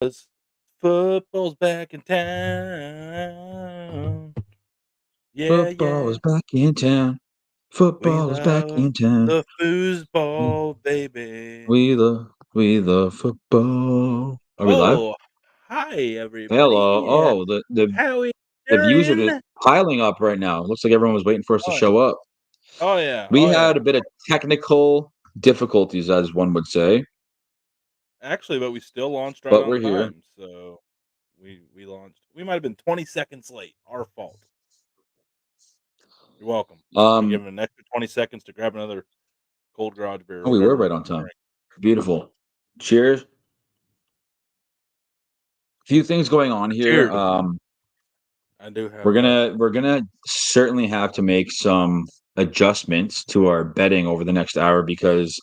'Cause football's back in town. Yeah, Football yeah. is back in town. We Football is back love in town. the foosball, baby. We love football. Are we live? Oh, hi, Hello. everybody. Oh, How we the views are just doing? piling up right now. Looks like everyone was waiting for us to Oh, show up. oh, yeah. We Oh, had yeah. a bit of technical difficulties, as one would say, Actually, but we still launched right but on we're here. time, so we launched. We might have been 20 seconds late. Our fault. You're welcome. Let me give Um, him an extra 20 seconds to grab another cold garage beer or we were whatever right we're on gonna time. drink. Beautiful. Cheers. Few things going on here. Cheers. I do We're have that. gonna we're gonna certainly have to make some adjustments to our betting over the next hour because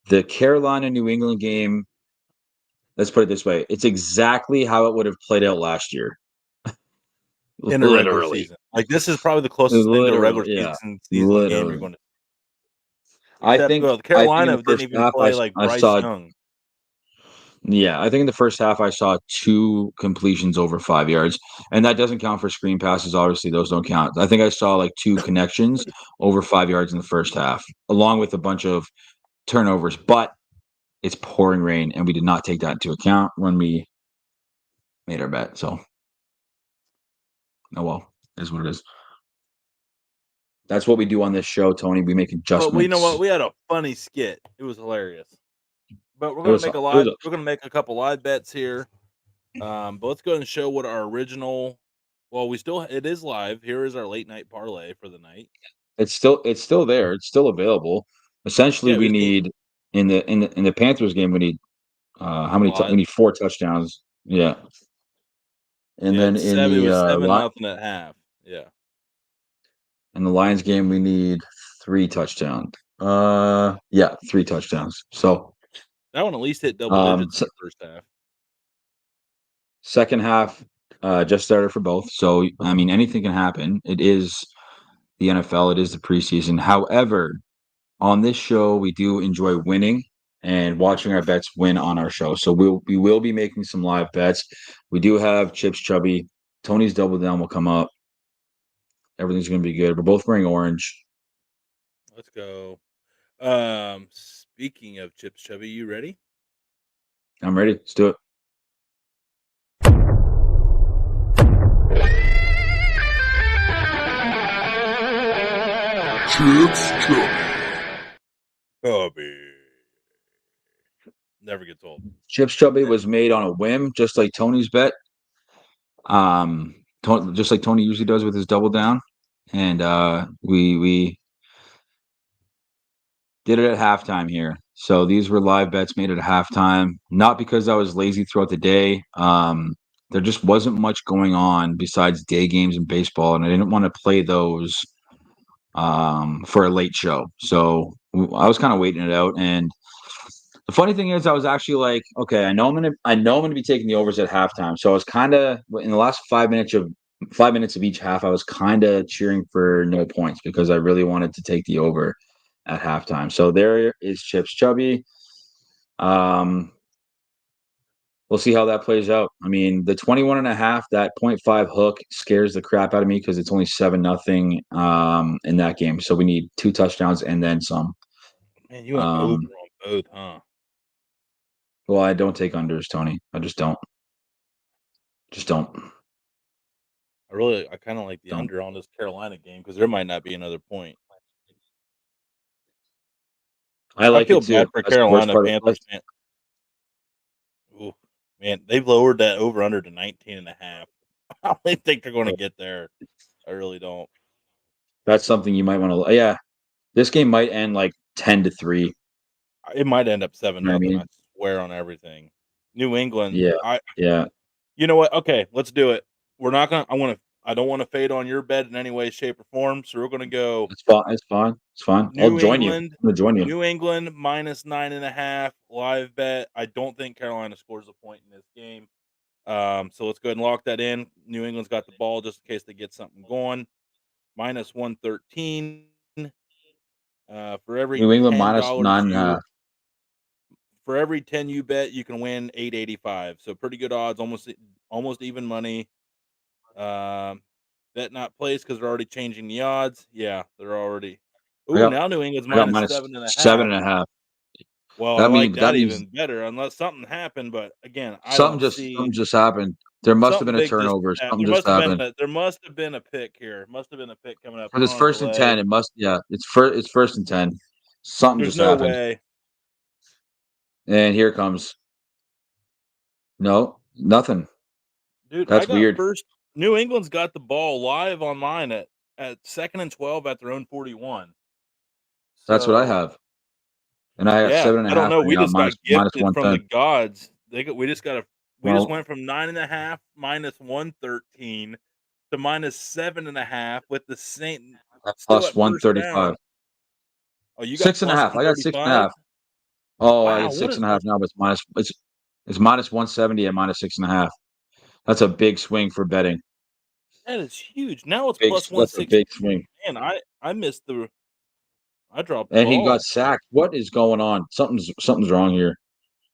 the Carolina New England game, let's put it this way, it's exactly how it would have played out last year. In a regular Literally. season. Like, this is probably the closest thing to a regular Literally, yeah. season game you're Literally. gonna I except, think well, I think in Carolina the didn't first even half play, like, I Bryce saw Young. yeah, I think in the first half I saw 2 completions over 5 yards, and that doesn't count for screen passes, obviously, those don't count. I think I saw, like, 2 connections over 5 yards in the first half, along with a bunch of turnovers, but it's pouring rain, and we did not take that into account when we made our bet, so oh well, it is what it is. That's what we do on this show, Tony, we make But we know what? adjustments. We had a funny skit. It was hilarious. But It was we're gonna make a couple live bets here. But let's go ahead and show what our original well, it is live. Here is our late night parlay for the night. it's still there, it's still available. Essentially, Yeah, we we still need in the Panthers game, we need, how many tou we lot. need 4 touchdowns. Yeah. And Yeah, then it was 7-0 at half. Yeah. in the Lions game, we need 3 touchdowns. Yeah, 3 touchdowns. So, That one at least hit double digits in se the first half. second half, just started for both. So, I mean, anything can happen. It is the NFL, it is the preseason. However, on this show, we do enjoy winning and watching our bets win on our show. So we will be making some live bets. We do have Chips Chubby. Tony's double down will come up. Everything's gonna be good. We're both wearing orange. Let's go. Speaking of Chips Chubby, you ready? I'm ready. Let's do it. Chips Chubby. Never gets old. Chips Chubby was made on a whim, just like Tony's bet. Just like Tony usually does with his double down, and we did it at halftime here. So these were live bets made at halftime, not because I was lazy throughout the day. There just wasn't much going on besides day games and baseball, and I didn't want to play those for a late show. So I was kind of waiting it out. And the funny thing is, I was actually like, okay, I know I'm gonna be taking the overs at halftime. So I was kind of in the last 5 minutes of each half, I was kind of cheering for no points because I really wanted to take the over at halftime. So there is Chips Chubby. Um, we'll see how that plays out. I mean, the 21.5, that .5 hook scares the crap out of me because it's only 7-0 in that game. So we need 2 touchdowns and then some. Man, you went over Um, on both, huh? well, I don't take unders, Tony. I just don't. Just don't. I kind of like the Don't. under on this Carolina game because there might not be another point. I I like feel it bad too. for That's the worst Carolina part of Panthers life. fan. Ooh, man, they've lowered that over under to 19.5. I don't even think they're going to get there. I really don't. That's something you might want to. Yeah, this game might end like 10-3. It might end up seven You know what I nothing. I mean? swear on everything. New England. Yeah, yeah. You know what? Okay, let's do it. We're not gonna. I don't want to fade on your bet in any way, shape, or form. So we're gonna go It's fine. It's fine. It's fine. I'll New join you. I'm England. gonna join you. New England minus 9.5 live bet. I don't think Carolina scores a point in this game. So let's go ahead and lock that in. New England's got the ball just in case they get something going. Minus 113. For every New England minus $10 nine and a you half. for every 10 you bet, you can win 885. So pretty good odds, almost even money. Um, Bet not placed because they're already changing the odds. Yeah, they're already. I Ooh, got now New England's I got minus minus seven and a seven half. and a half. Well, I That like means that that means even better, unless something happened. But again, I something don't just see something just happened. There must have something been a big just turnover. happened. Something just happened. There must have been a pick here. Must have been a pick coming up. Because They're it's on a first and delay. 10. It must it's first and 10. Something There's just no happened. way, And here comes. No, nothing. dude. I That's got weird. first. New England's got the ball live on mine at 2nd and 12 at their own 41. That's what I So have. And I have yeah, seven and I a don't half know. right We now, just got minus gifted from the 110. gods. We just Well, went from 9.5 minus 113 to minus 7.5 with the same still plus at first 135. down. Oh, you got Six and a plus half. I got six and a 135? half. Oh, I Wow, get what six a and a half now, but it's minus 170 and minus six and a half. That's a big swing for betting. that is huge. Now it's plus That's a 160. big swing. Man, I missed the I dropped the And he got ball. sacked. What is going on? Something's wrong here.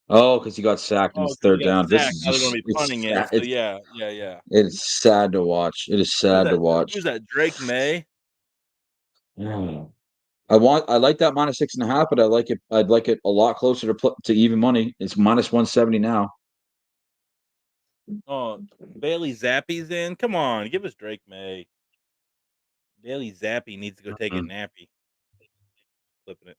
Oh, because he got sacked in Oh, his because he third got down. This sacked. is Now they're gonna just be punting it. So yeah, yeah, yeah. it's sad to watch. It is sad to watch. Who's that? Drake May? Yeah. I like that minus six and a half, but I'd like it a lot closer to even money. It's minus 170 now. Oh, Bailey Zappi's in. Come on, give us Drake May. Bailey Zappi needs to go take a Mm. nappy. Flipping it.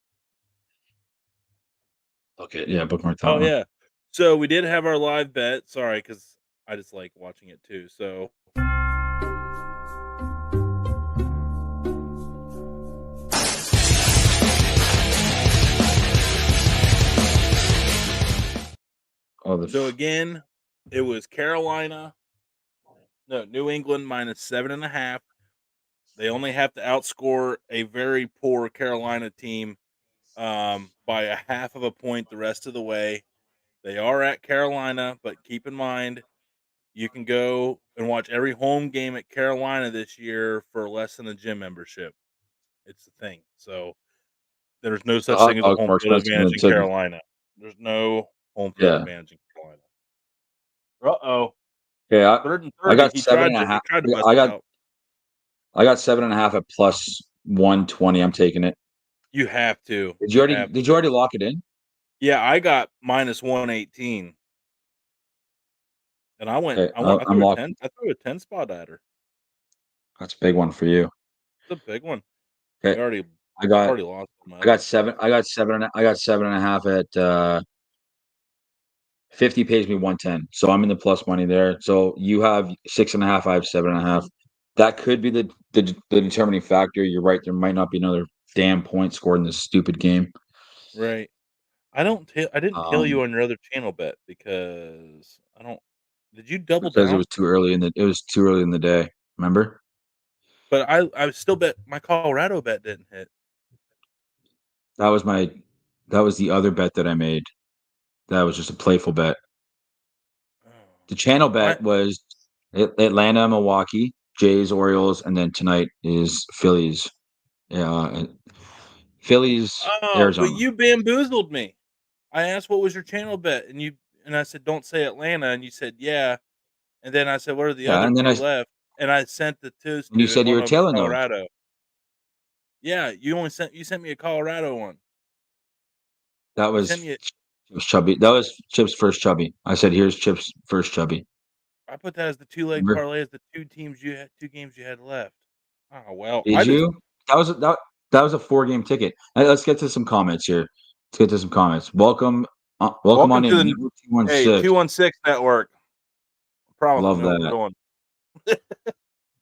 Okay, yeah, bookmark that Oh one. yeah. So we did have our live bet. Sorry, because I just like watching it too. So Oh, again, it was Carolina. No, New England minus 7.5. They only have to outscore a very poor Carolina team by a half of a point the rest of the way. They are at Carolina, but keep in mind you can go and watch every home game at Carolina this year for less than a gym membership. It's the thing. So there's no the such hot thing as a dog's home more field expensive than advantage the in tickets. Carolina. There's no home field Yeah. advantage in Carolina. Uh-oh. Okay, 3rd and I 30. got seven and a He half. tried to bust I it got out. I got seven and a half at plus 120. I'm taking it. You have to. Did you already lock it in? Yeah, I got minus 118. And Okay, I I'm threw a locked. 10. I threw a 10 spot at her. That's a big one for you. It's a big one. We Okay, already I got already lost on my I got other seven. bet. I got seven and a half at 50 pays me 110. So I'm in the plus money there. So you have six and a half, I have seven and a half. That could be the determining factor. You're right. There might not be another damn point scored in this stupid game. Right. I didn't tell you Um, on your other channel bet because I don't did you double because down? it was too early in the day. Remember? But I still bet my Colorado bet didn't hit. That was my that was the other bet that I made. That was just a playful bet. Oh. The channel My bet was Atlanta, Milwaukee, Jays, Orioles, and then tonight is Phillies. Yeah, Phillies, Oh, but Arizona. you bamboozled me. I asked what was your channel bet and I said don't say Atlanta and you said yeah. And then I said what are the Yeah, other and then two left? And I sent the twos you to and said you one were of them was tailing those. Colorado. Yeah, you sent me a Colorado one. That You sent was me a Chip's Chubby. That was Chip's first Chubby. I said, "Here's Chip's first Chubby." I put that as the two-leg Remember? parlay as the two games you had left. Oh, well, Did you? That was a 4 game ticket. Let's get to some comments here. Let's get to some comments. Welcome welcome on to in. the Network hey, 216. 216 network. I promise we Love know what we're that. doing.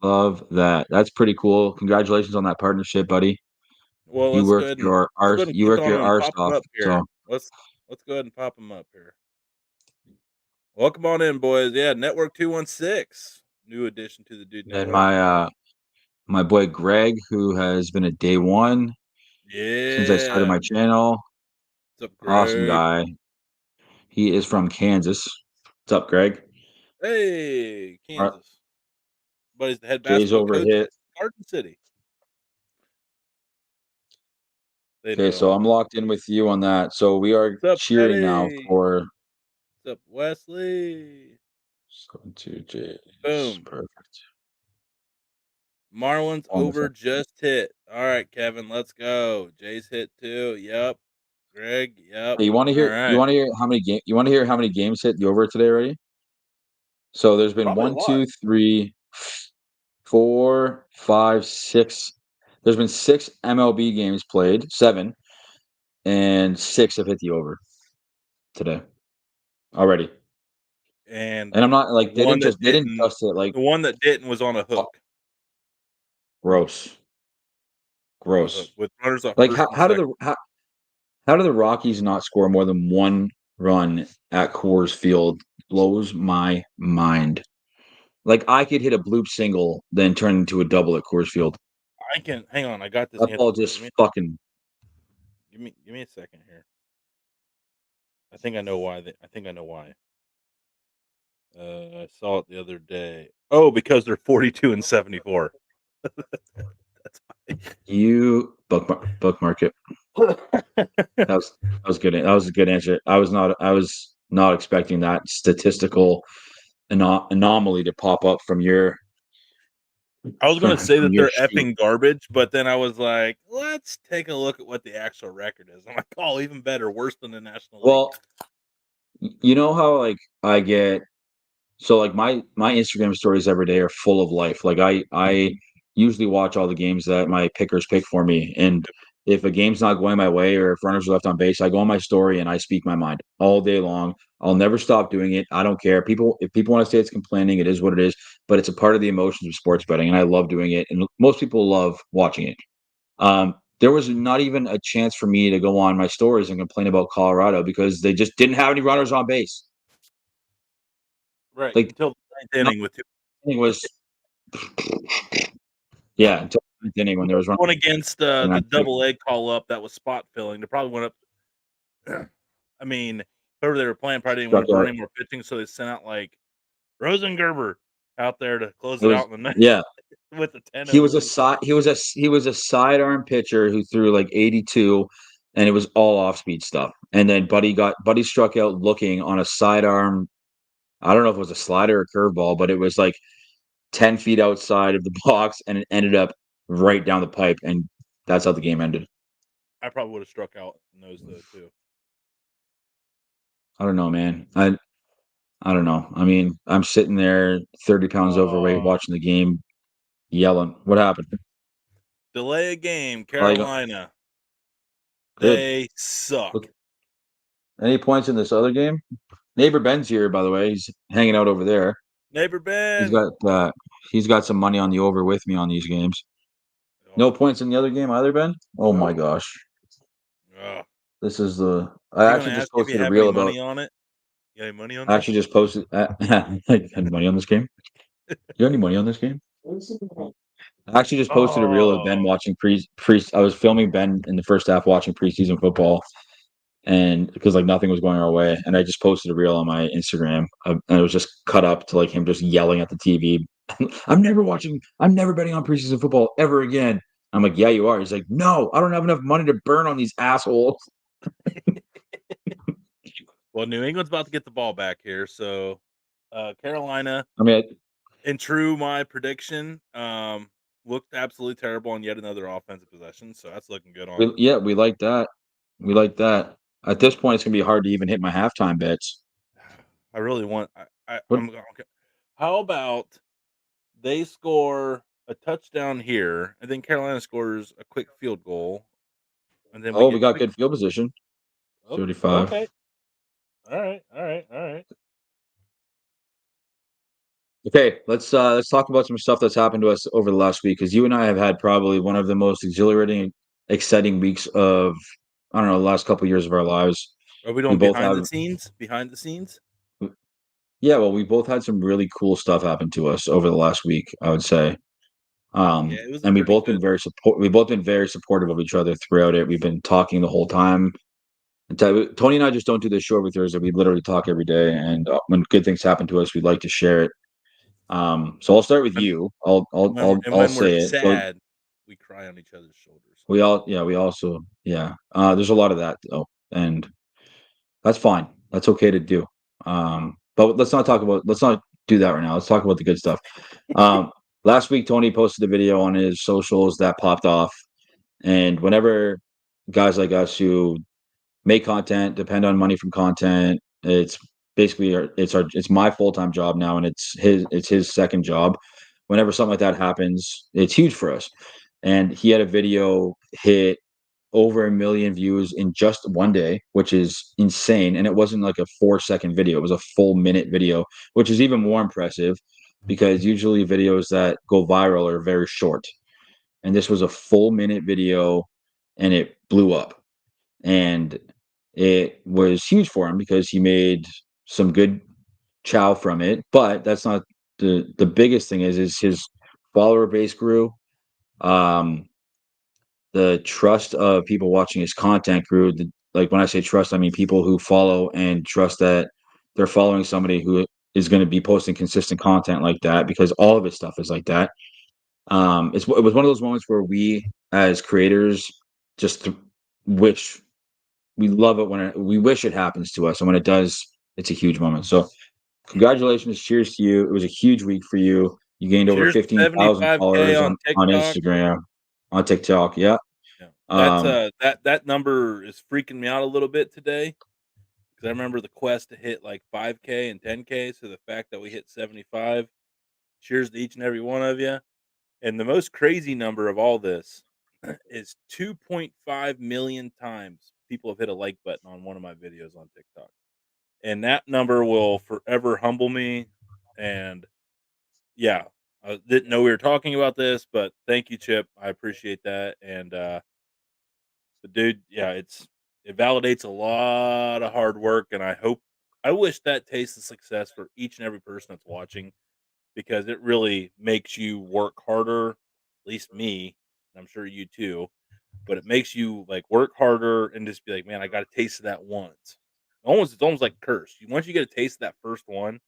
Love that. That's pretty cool. Congratulations on that partnership, buddy. Well, let's go ahead and You click worked on your them and arse pop them off. up here. So Let's go ahead and pop them up here. Welcome on in, boys. Yeah, Network 216. New addition to the Dude and Network. my boy Greg, who has been a day one since I started Yeah. my channel. What's up, Awesome Greg? guy. He is from Kansas. What's up, Greg? Hey, Our Kansas. Buddy's the head Jay's basketball over coach hit. at Garden City. They Okay, know. so I'm locked in with you on that. So we are What's up, cheering now Eddie? for What's up, Wesley? 7-2 Jays. Boom. Perfect. Marlins over Wonderful. just hit. All right, Kevin, let's go. Jays hit too. Yep. Greg, yep. Hey, you want to All hear? You right. want to hear how many game? You want to hear how many games hit the over today already? So there's been Probably a one, lot. two, three, 4, 5, 6. There's been 6 MLB games played, 7, and 6 have hit the over today already. And And I'm not the like one that they didn't didn't just hit like the one that didn't was on a hook. gross, On a hook gross. with runners at Like first and how do second. the Rockies not score more than one run at Coors Field? Blows my mind. Like I could hit a bloop single, then turn into a double at Coors Field. I can hang on, I got this That answer ball for you. just fucking. Give me a second here. I think I know why I think I know why. I saw it the other day. Oh, because they're 42 and 74. That's You bookmark it. why. That was good. That was a good answer. I was not expecting that statistical anomaly to pop up from your I was gonna say from that your they're sheet. effing garbage, but then I was like, let's take a look at what the actual record is. I'm like, oh, even better, worse than the National League. Well, you know how like I get so like my Instagram stories every day are full of life. Like I usually watch all the games that my pickers pick for me, and if a game's not going my way or if runners are left on base, I go on my story and I speak my mind all day long. I'll never stop doing it. I don't care. If people want to say it's complaining, it is what it is. But it's a part of the emotions of sports betting, and I love doing it. And most people love watching it. There was not even a chance for me to go on my stories and complain about Colorado because they just didn't have any runners on base. Right Like until the ninth inning with two. nothing was yeah, until the ninth inning when there was running. Going against And I the double A call up that was spot filling. They probably went up. I mean, whoever they were playing probably didn't want struck to burn out. any more pitching, so they sent out like Rosengerber out there to close It it was out in the ninth yeah. with a 10-0 He was a lead. sidearm pitcher who threw like 82, and it was all off speed stuff. And then Buddy struck out looking on a sidearm. I don't know if it was a slider or curveball, but it was like 10 feet outside of the box, and it ended up right down the pipe, and that's how the game ended. I probably would have struck out in those though too. I don't know, man. I don't know. I mean, I'm sitting there 30 pounds overweight Oh, watching the game, yelling. What happened? delay a game, Like, Carolina. good. They suck. Look, any points in this other game? Neighbor Ben's here, by the way. He's hanging out over there. Neighbor He's Ben. got uh, he's got some money on the over with me on these games. No Oh, points in the other game either, Ben. Oh my nope. gosh, Ugh. this is the. Is I he gonna actually ask just you if you posted a have any reel about. money on it? You got any money on I this? actually just posted. Had money on this game. You got any money on this game? I actually just posted a reel of Ben Oh, watching pre. I was filming Ben in the first half watching preseason football, and because like nothing was going our way, and I just posted a reel on my Instagram, and it was just cut up to like him just yelling at the TV. I'm never watching. I'm never betting on preseason football ever again. I'm like, yeah, you are. He's like, no, I don't have enough money to burn on these assholes. well, New England's about to get the ball back here, so Carolina, I mean, in true my prediction, looked absolutely terrible on yet another offensive possession. So that's looking good on. yeah, we like that. We like that. At this point, it's gonna be hard to even hit my halftime bets. I really want. What? I'm okay. How about they score a touchdown here, and then Carolina scores a quick field goal, and then we Oh, we get got quick. good field position. Oh, 35. okay. All right. All right. All right. Okay, let's talk about some stuff that's happened to us over the last week because you and I have had probably one of the most exhilarating, exciting weeks of I don't know the last couple years of our lives. Are we We doing both behind have the scenes? Behind the scenes? yeah, well, we both had some really cool stuff happen to us over the last week, I would say. Yeah, it was a And pretty good. we've both been very supportive of each other throughout it. We've been talking the whole time. And Tony and I just don't do this show every Thursday. We literally talk every day, and when good things happen to us, we like to share it. So I'll start with And you. I'll I'll when I'll and I'll when we're say it. So sad, we cry on each other's shoulders. We also, there's a lot of that though, and that's fine. That's okay to do. But let's not do that right now. Let's talk about the good stuff. Last week, Tony posted a video on his socials that popped off. And whenever guys like us who make content, depend on money from content, it's basically it's my full-time job now, and it's his second job. Whenever something like that happens, it's huge for us. And he had a video hit over 1 million views in just one day, which is insane. And it wasn't like a 4-second video, it was a full minute video, which is even more impressive because usually videos that go viral are very short. And this was a full minute video and it blew up. And it was huge for him because he made some good chow from it. But that's not the biggest thing is his follower base grew. The trust of people watching his content grew. Like when I say trust, I mean people who follow and trust that they're following somebody who is going to be posting consistent content like that, because all of his stuff is like that. It was one of those moments where we as creators just wish we love it when we wish it happens to us, and when it does, it's a huge moment. So congratulations, cheers to you. It was a huge week for you. You gained over Cheers to 15,000 75K followers on on TikTok. Instagram, on TikTok. Yeah. Yeah. That's Um, that number is freaking me out a little bit today because I remember the quest to hit like 5K and 10K. So the fact that we hit 75, cheers to each and every one of you. And the most crazy number of all this is 2.5 million times people have hit a like button on one of my videos on TikTok. And that number will forever humble me. And yeah, I didn't know we were talking about this, but thank you, Chip. I appreciate that. And but dude, yeah, it validates a lot of hard work, and I wish that taste of success for each and every person that's watching because it really makes you work harder. At least me, and I'm sure you too. But it makes you like work harder and just be like, man, I got a taste of that once. It's almost like a curse. Once you get a taste of that first one,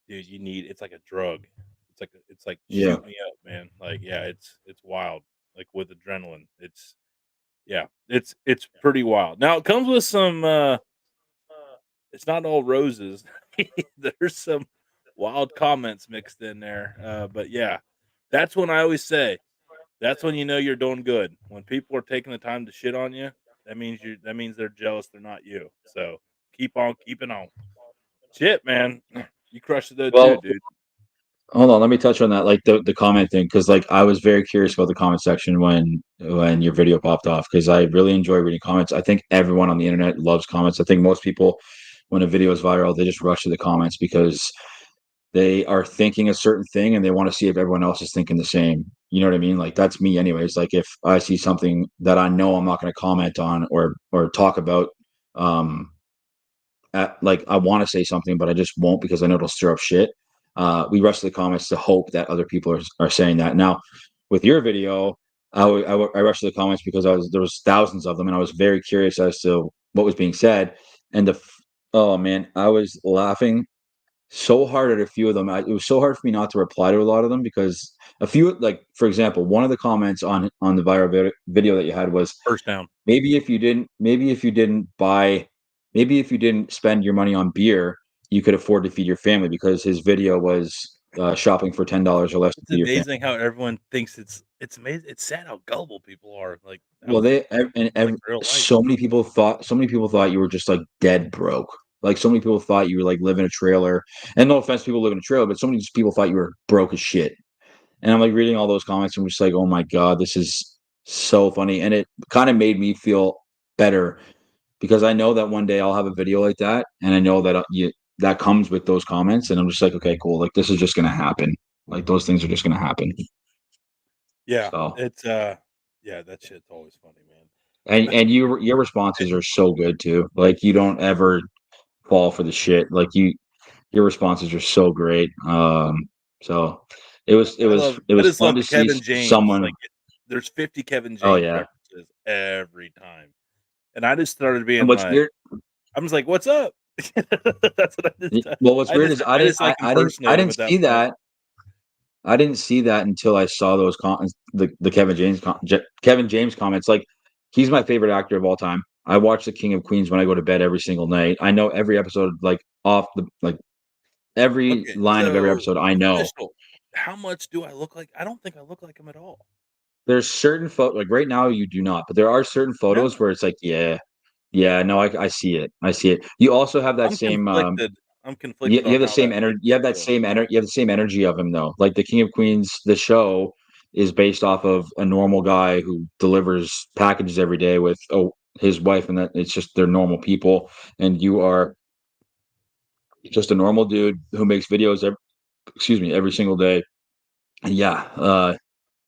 dude, it's like a drug. It's like yeah. shoot me up, man. Like yeah, it's wild. Like with adrenaline, yeah, it's pretty wild. Now it comes with some. It's not all roses. There's some wild comments mixed in there. But yeah, that's when I always say that's when you know you're doing good. When people are taking the time to shit on you, that means they're jealous. They're not you. So keep on keeping on. Shit, man, you crushed it though too, Well, dude. hold on. Let me touch on that, like the comment thing, because like I was very curious about the comment section when your video popped off, because I really enjoy reading comments. I think everyone on the internet loves comments. I think most people, when a video is viral, they just rush to the comments because they are thinking a certain thing and they want to see if everyone else is thinking the same. You know what I mean? Like that's me anyways. Like if I see something that I know I'm not going to comment on or talk about, um like I want to say something, but I just won't because I know it'll stir up shit. We rush to the comments to hope that other people are saying that. Now, with your video, I rushed to the comments because there was thousands of them, and I was very curious as to what was being said. And oh man, I was laughing so hard at a few of them. It was so hard for me not to reply to a lot of them because a few, like for example, one of the comments on the viral video that you had was, First down. maybe if you didn't spend your money on beer, you could afford to feed your family, because his video was shopping for $10 or less to It's feed your family. amazing how everyone thinks it's amazing. It's sad how gullible people are. Like that Well, was like real life. so many people thought you were just like dead broke. Like so many people thought you were like live in a trailer. And no offense, people live in a trailer, but so many people thought you were broke as shit. And I'm like reading all those comments and I'm just like, oh my God, this is so funny. And it kind of made me feel better because I know that one day I'll have a video like that, and I know that that comes with those comments, and I'm just like, okay, cool. Like this is just gonna happen. Like those things are just gonna happen. Yeah, So, it's yeah, that shit's always funny, man. and your responses are so good too. Like you don't ever fall for the shit. Like your responses are so great. So it I was just fun love to the see Kevin James. someone. Like there's 50 Kevin Oh James yeah. references every time. And I just started And being what's like, weird? I'm just like, "What's up?" That's what I just Well, what's weird is I just like I impersonate him didn't at that see point. that. I didn't see that until I saw those the Kevin James comments. Like, he's my favorite actor of all time. I watch The King of Queens when I go to bed every single night. I know every episode, like every Okay, line of every so episode. I know. official. How much do I look like? I don't think I look like him at all. There's certain like right now you do not, but there are certain photos Really? where it's like, yeah, no, I see it. I see it. You also have that I'm same conflicted. I'm you, conflicted you on have the how same that energy. makes You me have that feel. same energy. You have the same energy of him, though. Like the King of Queens, the show is based off of a normal guy who delivers packages every day with his wife, and that it's just they're normal people. And you are just a normal dude who makes videos every single day. And yeah,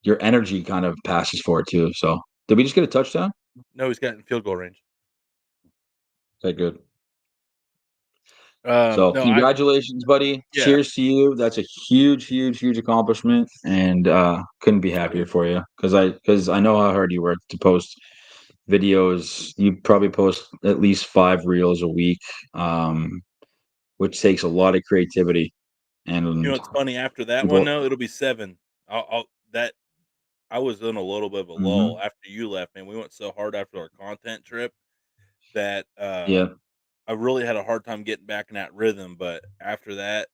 your energy kind of passes for it too. So did we just get a touchdown? No, he's got in field goal range. Okay, good. So No, I congratulations, buddy. yeah. Cheers to you. That's a huge, huge, huge accomplishment, and couldn't be happier for you because I know how hard you work to post videos. You probably post at least 5 reels a week, which takes a lot of creativity. You know And what's funny? After that one, people, though, it'll be 7. That I was in a little bit of a lull Mhm. after you left, man. We went so hard after our content trip that Yeah, I really had a hard time getting back in that rhythm. But after that,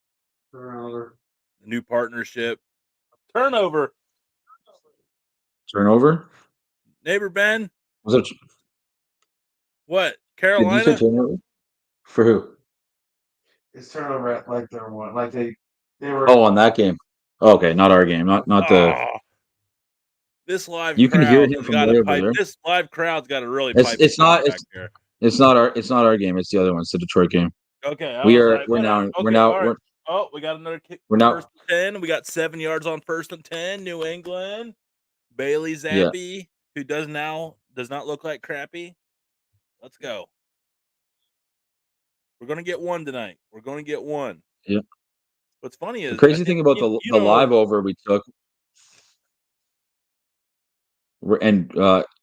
the new partnership, turnover, turnover. neighbor Ben, Was it? what Did you say Carolina? turnover for who? It's turnover at like their one. Like they were. Oh, on that game. Okay, not our game. Not the. Oh, this live You can hear crowd him has from got to way over pipe. there. This live crowd's got to really It's pipe us it's down not back it's there. it's not our game. It's the other one. It's the Detroit game. Okay, I We was are like, we're what? now we're Okay, now all right. we're Oh, we got another kick. we're First now and 10. We got 7 yards on first and 10. New England. Bailey yeah Zappi, who does not look like crappy. Let's go. We're gonna get one tonight. We're gonna get one. yeah. What's funny The is I crazy thing think about you, the you the know live over we took, and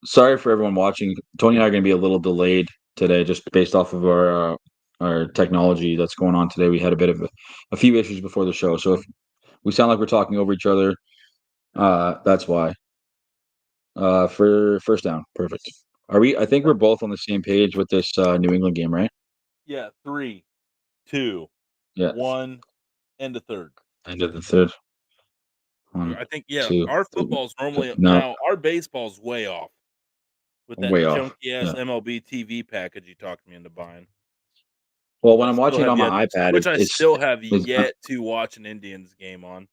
sorry for everyone watching. Tony and I are going to be a little delayed today, just based off of our technology that's going on today. We had a bit of a few issues before the show, so if we sound like we're talking over each other, that's why. For first down, perfect. Are we? I think we're both on the same page with this New England game, right? yeah, 3, 2, Yeah. 1, and a third. End of the third. One, I think two, our three. football's normally No, now our baseball's way off with that way off. chunky ass Yeah. MLB TV package you talked me into buying. Well, Which when I I'm still watching it have on yet my iPad, which I still have it's yet to watch an Indians game on.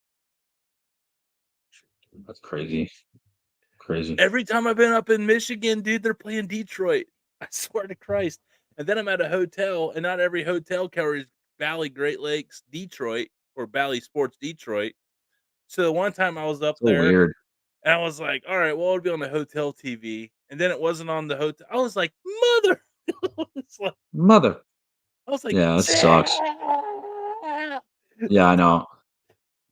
that's crazy. Crazy. Every time I've been up in Michigan, dude, they're playing Detroit. I swear to Christ. And then I'm at a hotel, and not every hotel carries Valley Great Lakes Detroit or Valley Sports Detroit. So the one time I was up So there, weird. and I was like, all right, well, it'll be on the hotel TV. And then it wasn't on the hotel. I was like, mother. It's like, Mother. I was like, Yeah, that sucks. Yeah, I know.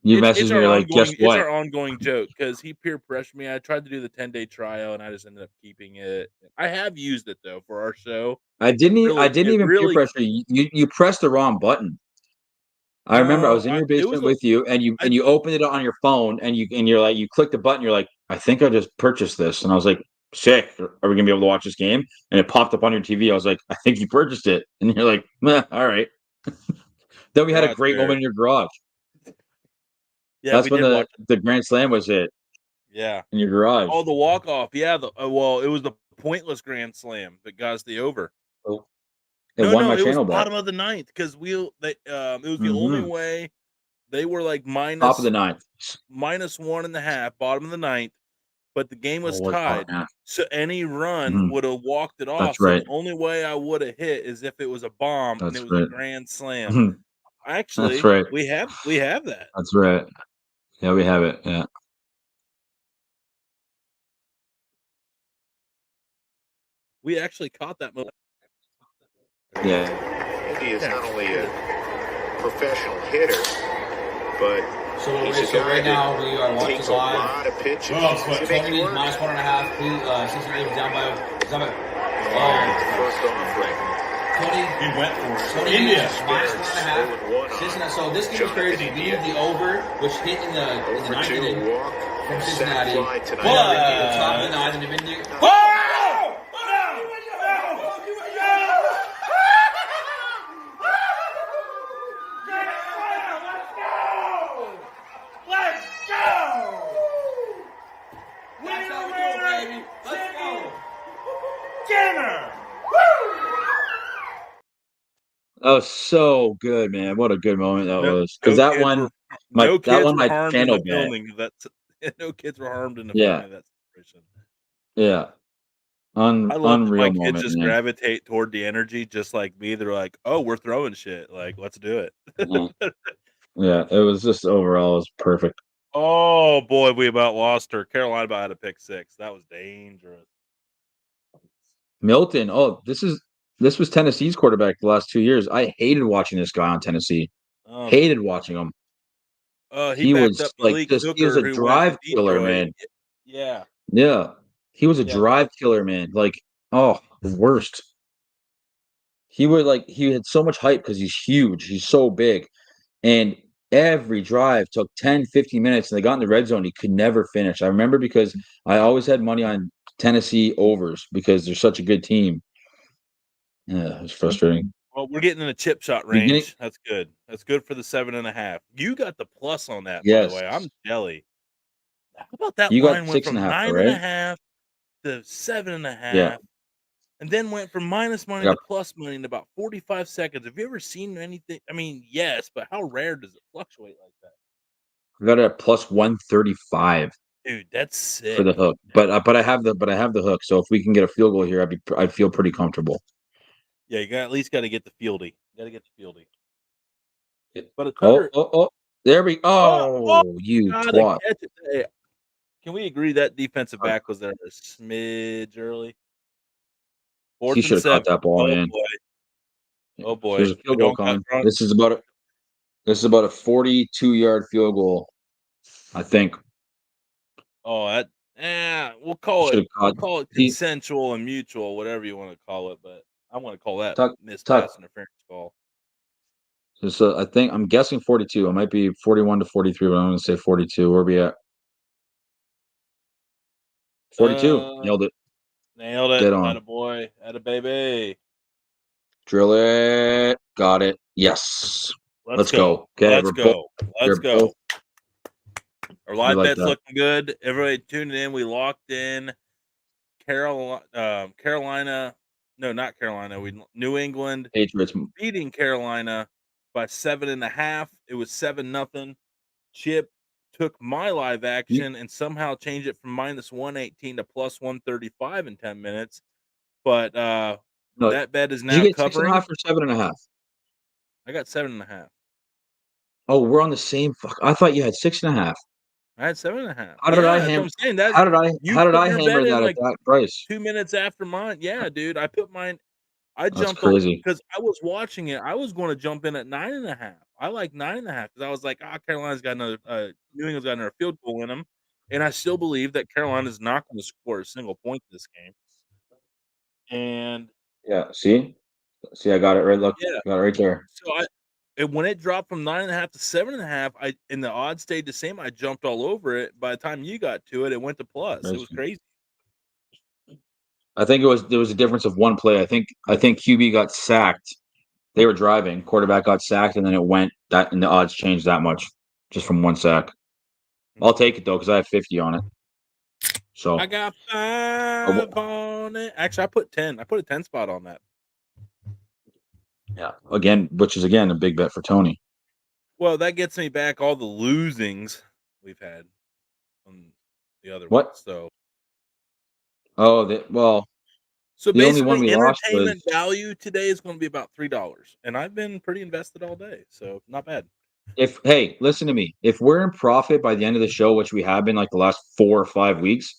You It's message me, our you're like, guess ongoing it's what? our ongoing joke because he peer pressured me. I tried to do the 10-day trial, and I just ended up keeping it. I have used it, though, for our show. I didn't It even peer really pressure you. You pressed the wrong button. I remember I no, was in I your it was basement a with you, and I you opened it on your phone, and you're like, you click the button, you're like, I think I just purchased this, and I was like, sick. Are we gonna be able to watch this game? And it popped up on your TV. I was like, I think you purchased it, and you're like, meh, all right. Then we had a garage great fair. moment in your garage. Yeah, That's we when did watch it. the grand slam was hit Yeah. in your garage. Oh, the walk-off. Yeah, well, it was the pointless grand slam that got us the over. Oh, it No, won my no, it was channel bet. bottom of the ninth because it was the only Hmm. way they were like Top of the ninth. -1.5, bottom of the ninth. But the game Oh, was it was bottom tied, half. so any run Mhm. would have walked it off, That's so the right. only way I woulda hit is if it was a bomb and it That's was a right. grand slam. Mhm. That's Actually, right. we have that. That's right. Yeah, we have it. Yeah. We actually caught that moment. Yeah. He is not only a professional hitter, but he's a guy right now that we are watching takes a live. lot of pitches But to make Tony it is work. -1.5. Please, Cincinnati is down by. First off, right. He went for it. Tony India. minus 1.5. So this game is crazy. We need the over, which hit in the ninth inning from Cincinnati. Tonight. But top of the ninth, and they've been That was so good, man. What a good moment that was. Because that one, no kids were my harmed in the channel bet. filming. No kids were harmed in the filming of that situation. Yeah. I love Unreal that my moment, kids just man. gravitate toward the energy, just like me. They're like, "Oh, we're throwing shit. Like, let's do it." Yeah, it was just overall, it was perfect. Oh boy, we about lost her. Carolina about had a pick six. That was dangerous. Milton. Oh, this was Tennessee's quarterback the last 2 years. I hated watching this guy on Tennessee. Hated watching him. He backed up Malik he was Hooker, a who drive went to killer, Detroit. man. Yeah. Yeah. He was a drive killer, man. Like, the worst. He had so much hype because he's huge. He's so big. And every drive took 10, 15 minutes, and they got in the red zone. He could never finish. I remember because I always had money on Tennessee overs because they're such a good team. Yeah, it was frustrating. Well, we're getting in the chip shot range. That's good. That's good for the 7.5. You got the plus on that, by the way. I'm jelly. How about that line went from 9.5 to 7.5, and then went from minus money to plus money in about 45 seconds. Have you ever seen anything? I mean, yes, but how rare does it fluctuate like that? I got it at plus 135. Dude, that's sick for the hook. But I have the hook. So if we can get a field goal here, I'd feel pretty comfortable. Yeah, you at least got to get the fieldy. Got to get the fieldy. But there we you twat. Can we agree that defensive back was there a smidge early? He should have caught that ball, man. Oh boy. There's a field goal coming. This is about a 42-yard field goal, I think. Oh, we'll call it consensual and mutual, whatever you want to call it, but I want to call that missed pass interference call. So I'm guessing 42. It might be 41 to 43, but I'm going to say 42. Where are we at? 42. Nailed it. Dead on. Atta boy. Atta baby. Drill it. Got it. Yes. Let's go. Okay, Let's go. Our live bet's looking good. Everybody tuning in. We locked in Carolina. No, not Carolina. New England Patriots beating Carolina by 7.5. It was 7-0. Chip took my live action and somehow changed it from minus 118 to plus 135 in 10 minutes. But that bet is now did you get covering. 6.5 or 7.5? I got 7.5. Oh, we're on the same. I thought you had 6.5. I had 7.5. How did I hammer that at that price? 2 minutes after mine. Yeah, dude. I put mine. I jumped crazy because I was watching it. I was going to jump in at 9.5. I like 9.5 because I was like, Carolina's got another. New England's got another field goal in them, and I still believe that Carolina's not going to score a single point this game. And see, I got it right. Look, got it right there. So when it dropped from 9.5 to 7.5, and the odds stayed the same, I jumped all over it. By the time you got to it, it went to plus. It was crazy. I think there was a difference of one play. I think QB got sacked. They were driving. Quarterback got sacked, and then it went that, and the odds changed that much just from one sack. I'll take it though because I have 50 on it. So I got 5 on it. Actually, I put 10. I put a 10 spot on that. Yeah, which is a big bet for Tony. Well, that gets me back all the losings we've had on the other one. So So the basically, only one we entertainment value today is going to be about $3, and I've been pretty invested all day, so not bad. Hey, listen to me. If we're in profit by the end of the show, which we have been like the last 4 or 5 weeks,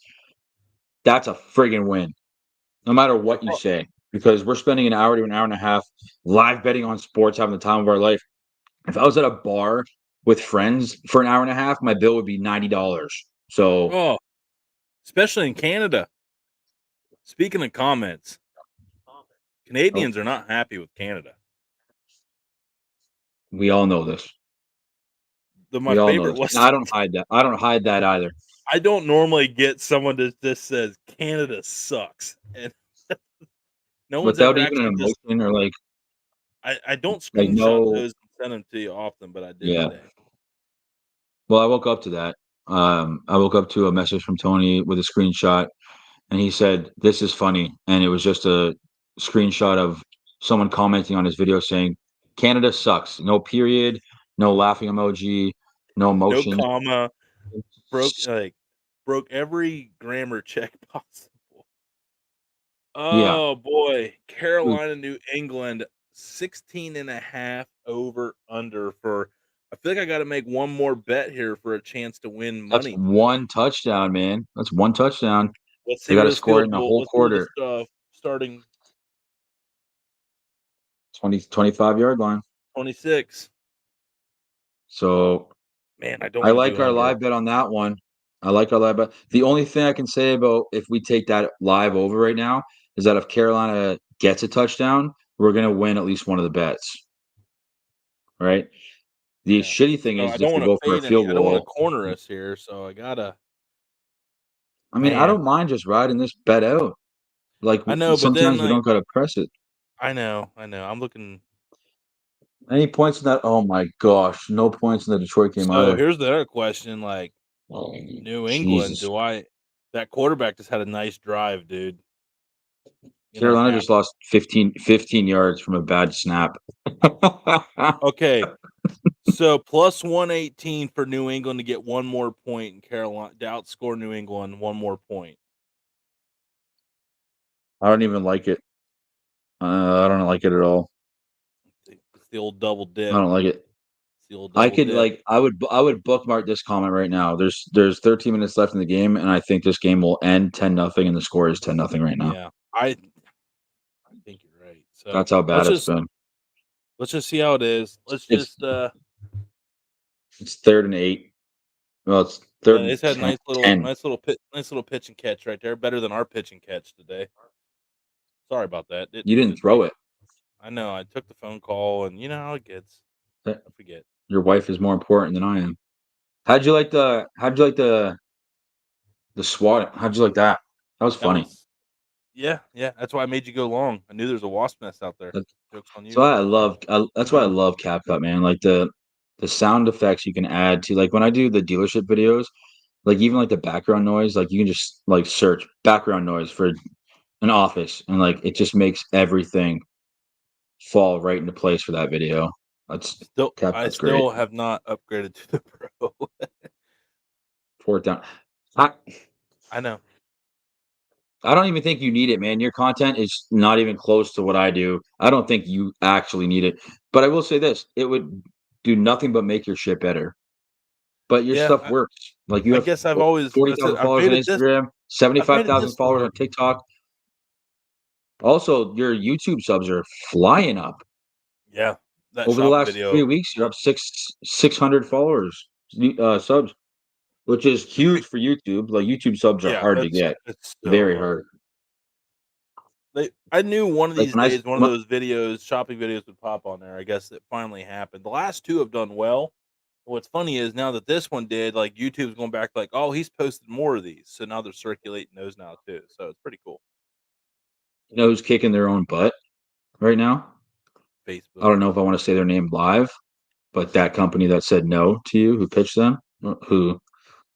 that's a friggin' win, no matter what you say. Because we're spending an hour to an hour and a half live betting on sports, having the time of our life. If I was at a bar with friends for an hour and a half, my bill would be $90. So, especially in Canada. Speaking of comments, Canadians are not happy with Canada. We all know this. My favorite was. I don't hide that. I don't hide that either. I don't normally get someone that just says Canada sucks, and no one's Without ever even an actually emotion or like I don't like screenshot no. those and send them to you often, but I did Yeah. today. Well, I woke up to that. I woke up to a message from Tony with a screenshot, and he said, "This is funny," and it was just a screenshot of someone commenting on his video saying, "Canada sucks." No period, no laughing emoji, no No emotion. comma, broke every grammar check possible. Yeah. Oh boy, Carolina, New England, 16.5 over under for. I feel like I got to make one more bet here for a chance to win That's money. one touchdown, man. That's one touchdown. Let's see They got where to this score field in the goal. whole Let's see where quarter. this starting 25-yard line. 26. So Man, I don't I want to do like our under. live bet on that one. I like our live bet. The only thing I can say about if we take that live over right now is that if Carolina gets a touchdown, we're going to win at least one of the bets. Right? The Yeah. shitty thing So is I if don't we want to go for a fade any. field I don't want to goal. corner us here, so I gotta. I mean, I Man, don't mind just riding this bet out. Like I know, but then sometimes we don't got to press it. I know. I'm looking. Any points in that? Oh my gosh, no points in the Detroit game So either. here's the other question: like Oh, New England, Jesus. That quarterback just had a nice drive, dude. Carolina just lost 15 yards from a bad snap. Okay, so plus 118 for New England to get one more point, and Carolina to outscore New England one more point. I don't even like it. I don't like it at all. It's the old double dip. I don't like it. It's the old double I could dip. I would bookmark this comment right now. There's 13 minutes left in the game, and I think this game will end 10-0, and the score is 10-0 right now. Yeah, I think you're right. So That's how bad it's been. let's just see how it is. It's 3rd and 8. Well, it's 3rd and it's had 10. nice little pitch and catch right there. Better than our pitch and catch today. Sorry about that. You didn't throw it. I know. I took the phone call, and you know how it gets. I forget. Your wife is more important than I am. How'd you like the SWAT? How'd you like that? That was funny. Yeah. That's why I made you go long. I knew there was a wasp nest out there. Joke's on you. So that's why I love CapCut, man. Like the sound effects you can add to, like when I do the dealership videos, like even like the background noise, like you can just like search background noise for an office, and like it just makes everything fall right into place for that video. I still have not upgraded to the Pro. Pour it down. I know. I don't even think you need it, man. Your content is not even close to what I do. I don't think you actually need it. But I will say this, it would do nothing but make your shit better. But your stuff works. Like you have I've always 40,000 followers on Instagram, 75,000 followers on TikTok. Also, your YouTube subs are flying up. Yeah. Over the last 3 weeks, you're up 600 followers, subs, which is huge for YouTube. Like YouTube subs are hard to get. It's so very hard. I knew one of these days, one of those shopping videos would pop on there. I guess it finally happened. The last two have done well. What's funny is now that this one did, like YouTube's going back like, oh, he's posted more of these. So now they're circulating those now too. So it's pretty cool. You know who's kicking their own butt right now? Facebook. I don't know if I want to say their name live, but that company that said no to you, who pitched them, who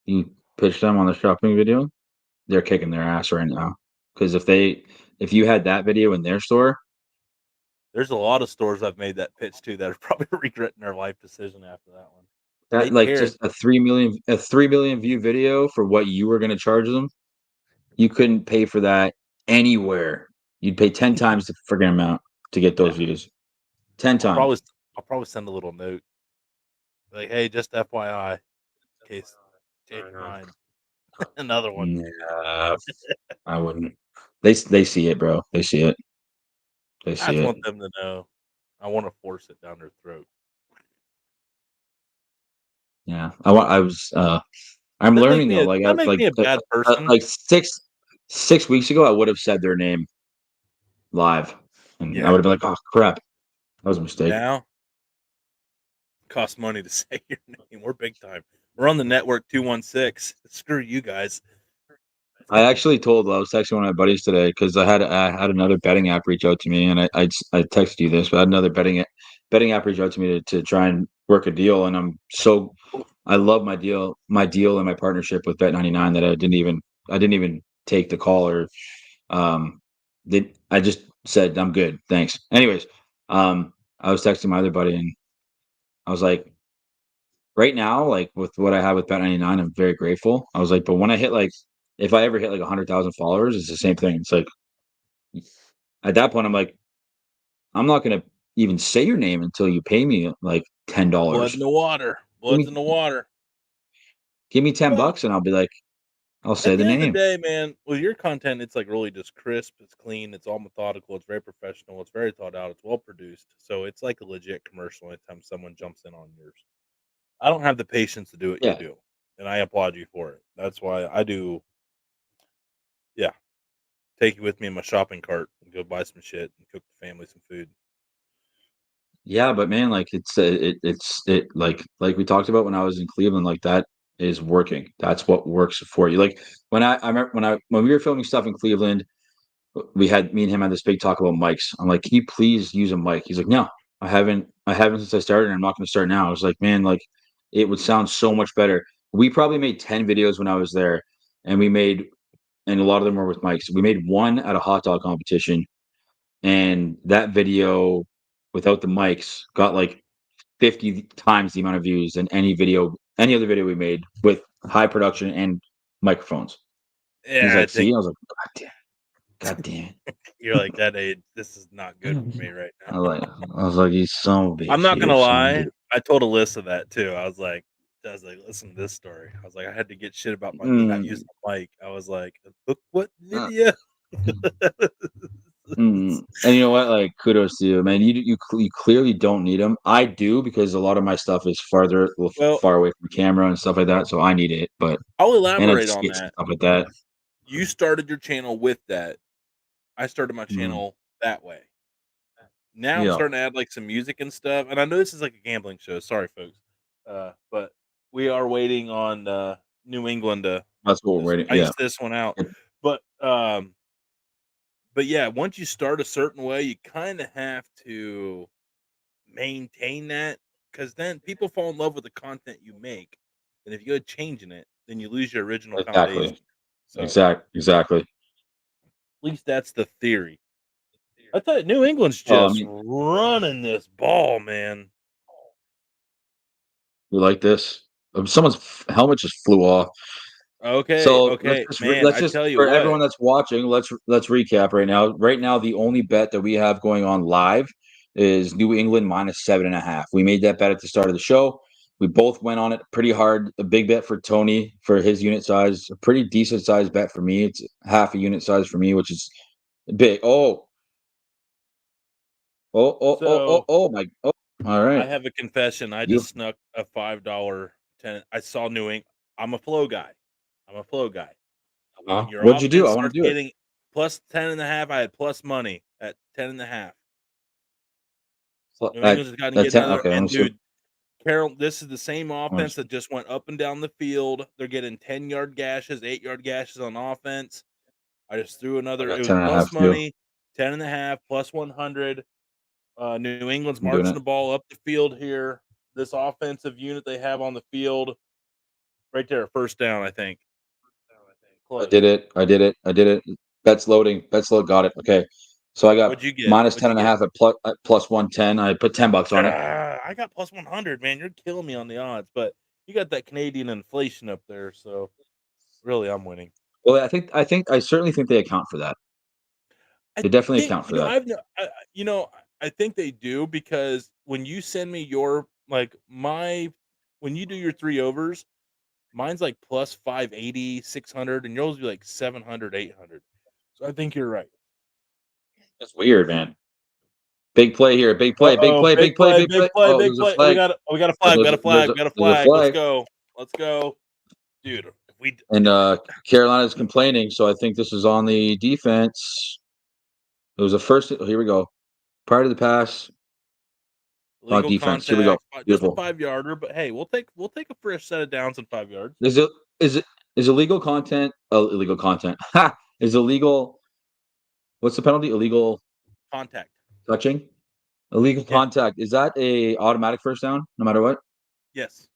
you pitched them on the shopping video, they're kicking their ass right now. Because if you had that video in their store, there's a lot of stores I've made that pitch to that are probably regretting their life decision after that one. That like just a 3 million view video for what you were going to charge them, you couldn't pay for that anywhere. You'd pay 10 times the friggin' amount to get those views. 10 times. I'll probably send a little note like, "Hey, just FYI, in case change your mind." Another one. Yeah, I wouldn't. They see it, bro. They see it. They see it. I want them to know. I want to force it down their throat. Yeah, I'm learning though. Like, that makes me a bad person. Like 6 weeks ago, I would have said their name live. And I would have been like, oh, crap. That was a mistake. Now, costs money to say your name. We're big time. We're on the network 216. Screw you guys. I was texting one of my buddies today because I had another betting app reach out to me, and I texted you this, but I had another betting app reach out to me to try and work a deal, and I love my deal and my partnership with Bet99 that I didn't even take the call or I just said I'm good, thanks. Anyways, I was texting my other buddy and I was like, right now, like with what I have with Bet99, I'm very grateful. I was like, but when I hit if I ever hit 100,000 followers, it's the same thing. It's like at that point, I'm like, I'm not gonna even say your name until you pay me like $10. Blood in the water. Blood's in the water. Give me $10 and I'll be like, I'll say At the the end name. of the day, man, with your content, it's really just crisp, it's clean, it's all methodical, it's very professional, it's very thought out, it's well produced. So it's like a legit commercial anytime someone jumps in on yours. I don't have the patience to do what you do, and I applaud you for it. That's why I do. Yeah, take you with me in my shopping cart and go buy some shit and cook the family some food. Yeah, but man, like it's like we talked about when I was in Cleveland, like that is working. That's what works for you. Like when I remember when we were filming stuff in Cleveland, me and him had this big talk about mics. I'm like, can you please use a mic? He's like, no, I haven't since I started, and I'm not going to start now. I was like, man, like it would sound so much better. We probably made 10 videos when I was there, and a lot of them were with mics. We made one at a hot dog competition, and that video without the mics got 50 times the amount of views than any other video we made with high production and microphones. Yeah, he's like, see, I was like, God damn. You're like, that age, this is not good for me right now. I was like, you son of a bitch. I'm not gonna lie. I told Alyssa that too. I was like, listen to this story. I was like, I had to get shit about me not using the mic. I was like, look what video. And you know what? Like, kudos to you, man. You clearly don't need them. I do because a lot of my stuff is far away from camera and stuff like that. So I need it. But I'll elaborate on that. Stuff like that. You started your channel with that. I started my channel that way. Now I'm starting to add some music and stuff. And I know this is like a gambling show. Sorry, folks. But we are waiting on New England to That's what we're waiting. Ice this one out. But yeah, once you start a certain way, you kind of have to maintain that because then people fall in love with the content you make. And if you go changing it, then you lose your original foundation. So, exactly. At least that's the theory. I tell you, New England's just running this ball, man. We like this. Someone's helmet just flew off. Okay. So okay, let's just tell you for what. everyone that's watching, let's recap right now. Right now, the only bet that we have going on live is New England -7.5. We made that bet at the start of the show. We both went on it pretty hard. A big bet for Tony for his unit size. A pretty decent size bet for me. It's half a unit size for me, which is big. Oh my! Oh, all right. I have a confession. I just snuck a $5 10. I saw New England. I'm a flow guy. What'd you do? I want to do it. Plus 10.5. I had plus money at 10.5. New England's gotten to get another. Okay, and dude, Carol, this is the same offense that just went up and down the field. They're getting 10-yard gashes, 8-yard gashes on offense. I just threw another. It was plus money, 10.5, plus 100. New England's marching the ball up the field here. This offensive unit they have on the field, right there, first down, I think. Close. I did it. Bet's loading. Got it. Okay. So I got What'd you get? -10.5 at plus 110. I put $10 on it. I got plus 100, man. You're killing me on the odds, but you got that Canadian inflation up there, so really I'm winning. Well, I certainly think they account for that. They definitely account for that. I think they do because when you send me your when you do your 3 overs, mine's like plus 580, 600, and yours will be like 700, 800. So I think you're right. That's weird, man. Big play here. Big play. Big play. We got a flag. Let's go. Dude, Carolina's complaining, so I think this is on the defense. It was a first. Here we go. Prior to the pass, Illegal defense. Here we go. contact, just a Beautiful. 5-yarder, but hey, we'll take a fresh set of downs and 5 yards. Is illegal content? Oh, illegal content. Ha! Is illegal. What's the penalty? Illegal Contact. touching. Illegal contact. Is that a automatic first down? No matter what. Yes,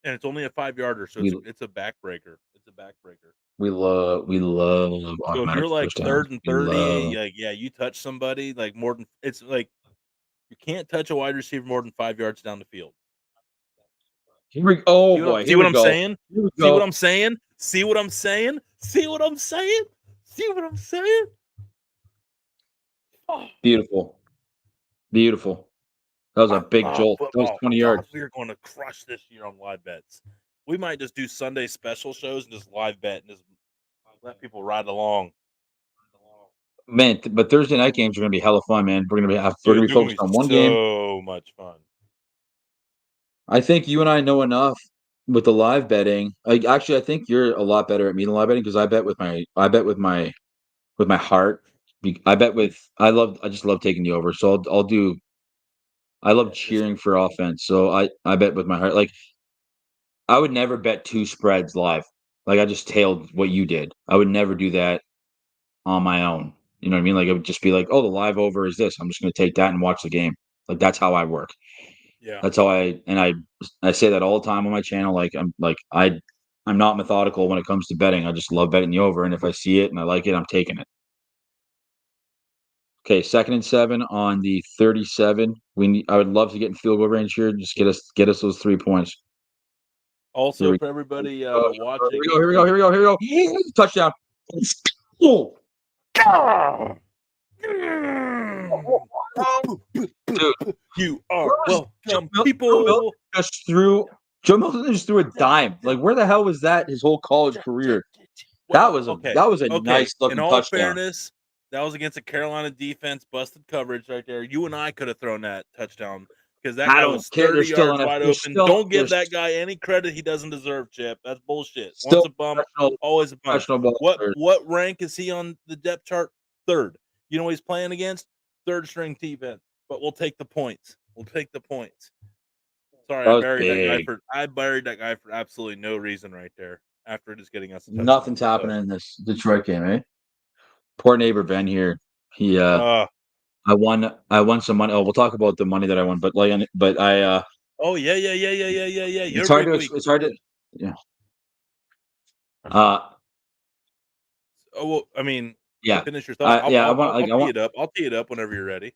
and it's only a 5-yarder, so it's a backbreaker. It's a backbreaker. We love So automatic if you're like first downs. 3rd and 30, you touch somebody like more than it's like you can't touch a wide receiver more than 5 yards down the field. Here we oh See boy. see what I'm saying? Here we See what go. I'm saying? See what I'm saying? See what I'm saying? See what I'm saying? Oh, Beautiful. Beautiful. That was a big jolt. That was 20 yards. We are going to crush this year on live bets. We might just do Sunday special shows and just live bet and just let people ride along. Man, but Thursday night games are going to be hella fun, man. We're going to be focused on one game. So much fun. I think you and I know enough with the live betting. I think you're a lot better at me than live betting because I bet with my heart. I just love taking the over. So I'll do. I love cheering for offense. So I bet with my heart. Like I would never bet 2 spreads live. Like I just tailed what you did. I would never do that on my own. You know what I mean? Like it would just be like, oh, the live over is this. I'm just going to take that and watch the game. Like that's how I work. Yeah. That's how I say that all the time on my channel. I'm not methodical when it comes to betting. I just love betting the over, and if I see it and I like it, I'm taking it. Okay, 2nd and 7 on the 37. I would love to get in field goal range here. Just get us those 3 points. Also, for everybody watching, Here we go. Touchdown. Oh. Dude, you are welcome, people. Joe Milton just threw a dime. Like, where the hell was that his whole college career? That was a nice looking touchdown. In all touchdown. fairness, that was against a Carolina defense, busted coverage right there. You and I could have thrown that touchdown because that guy was 30 yards wide open. Don't give that guy any credit he doesn't deserve, Chip. That's bullshit. Once a bum, always a bum. What rank is he on the depth chart? 3rd. You know what he's playing against? 3rd string defense. But we'll take the points. Sorry, I buried that guy for absolutely no reason right there. After just getting us a touchdown. Nothing's happening in this Detroit game, eh? Poor neighbor Ben here. He I won some money. Oh, we'll talk about the money that I won, but I Oh yeah. It's hard to yeah. Oh well, I mean, yeah. Finish your thought. I'll tee it up whenever you're ready.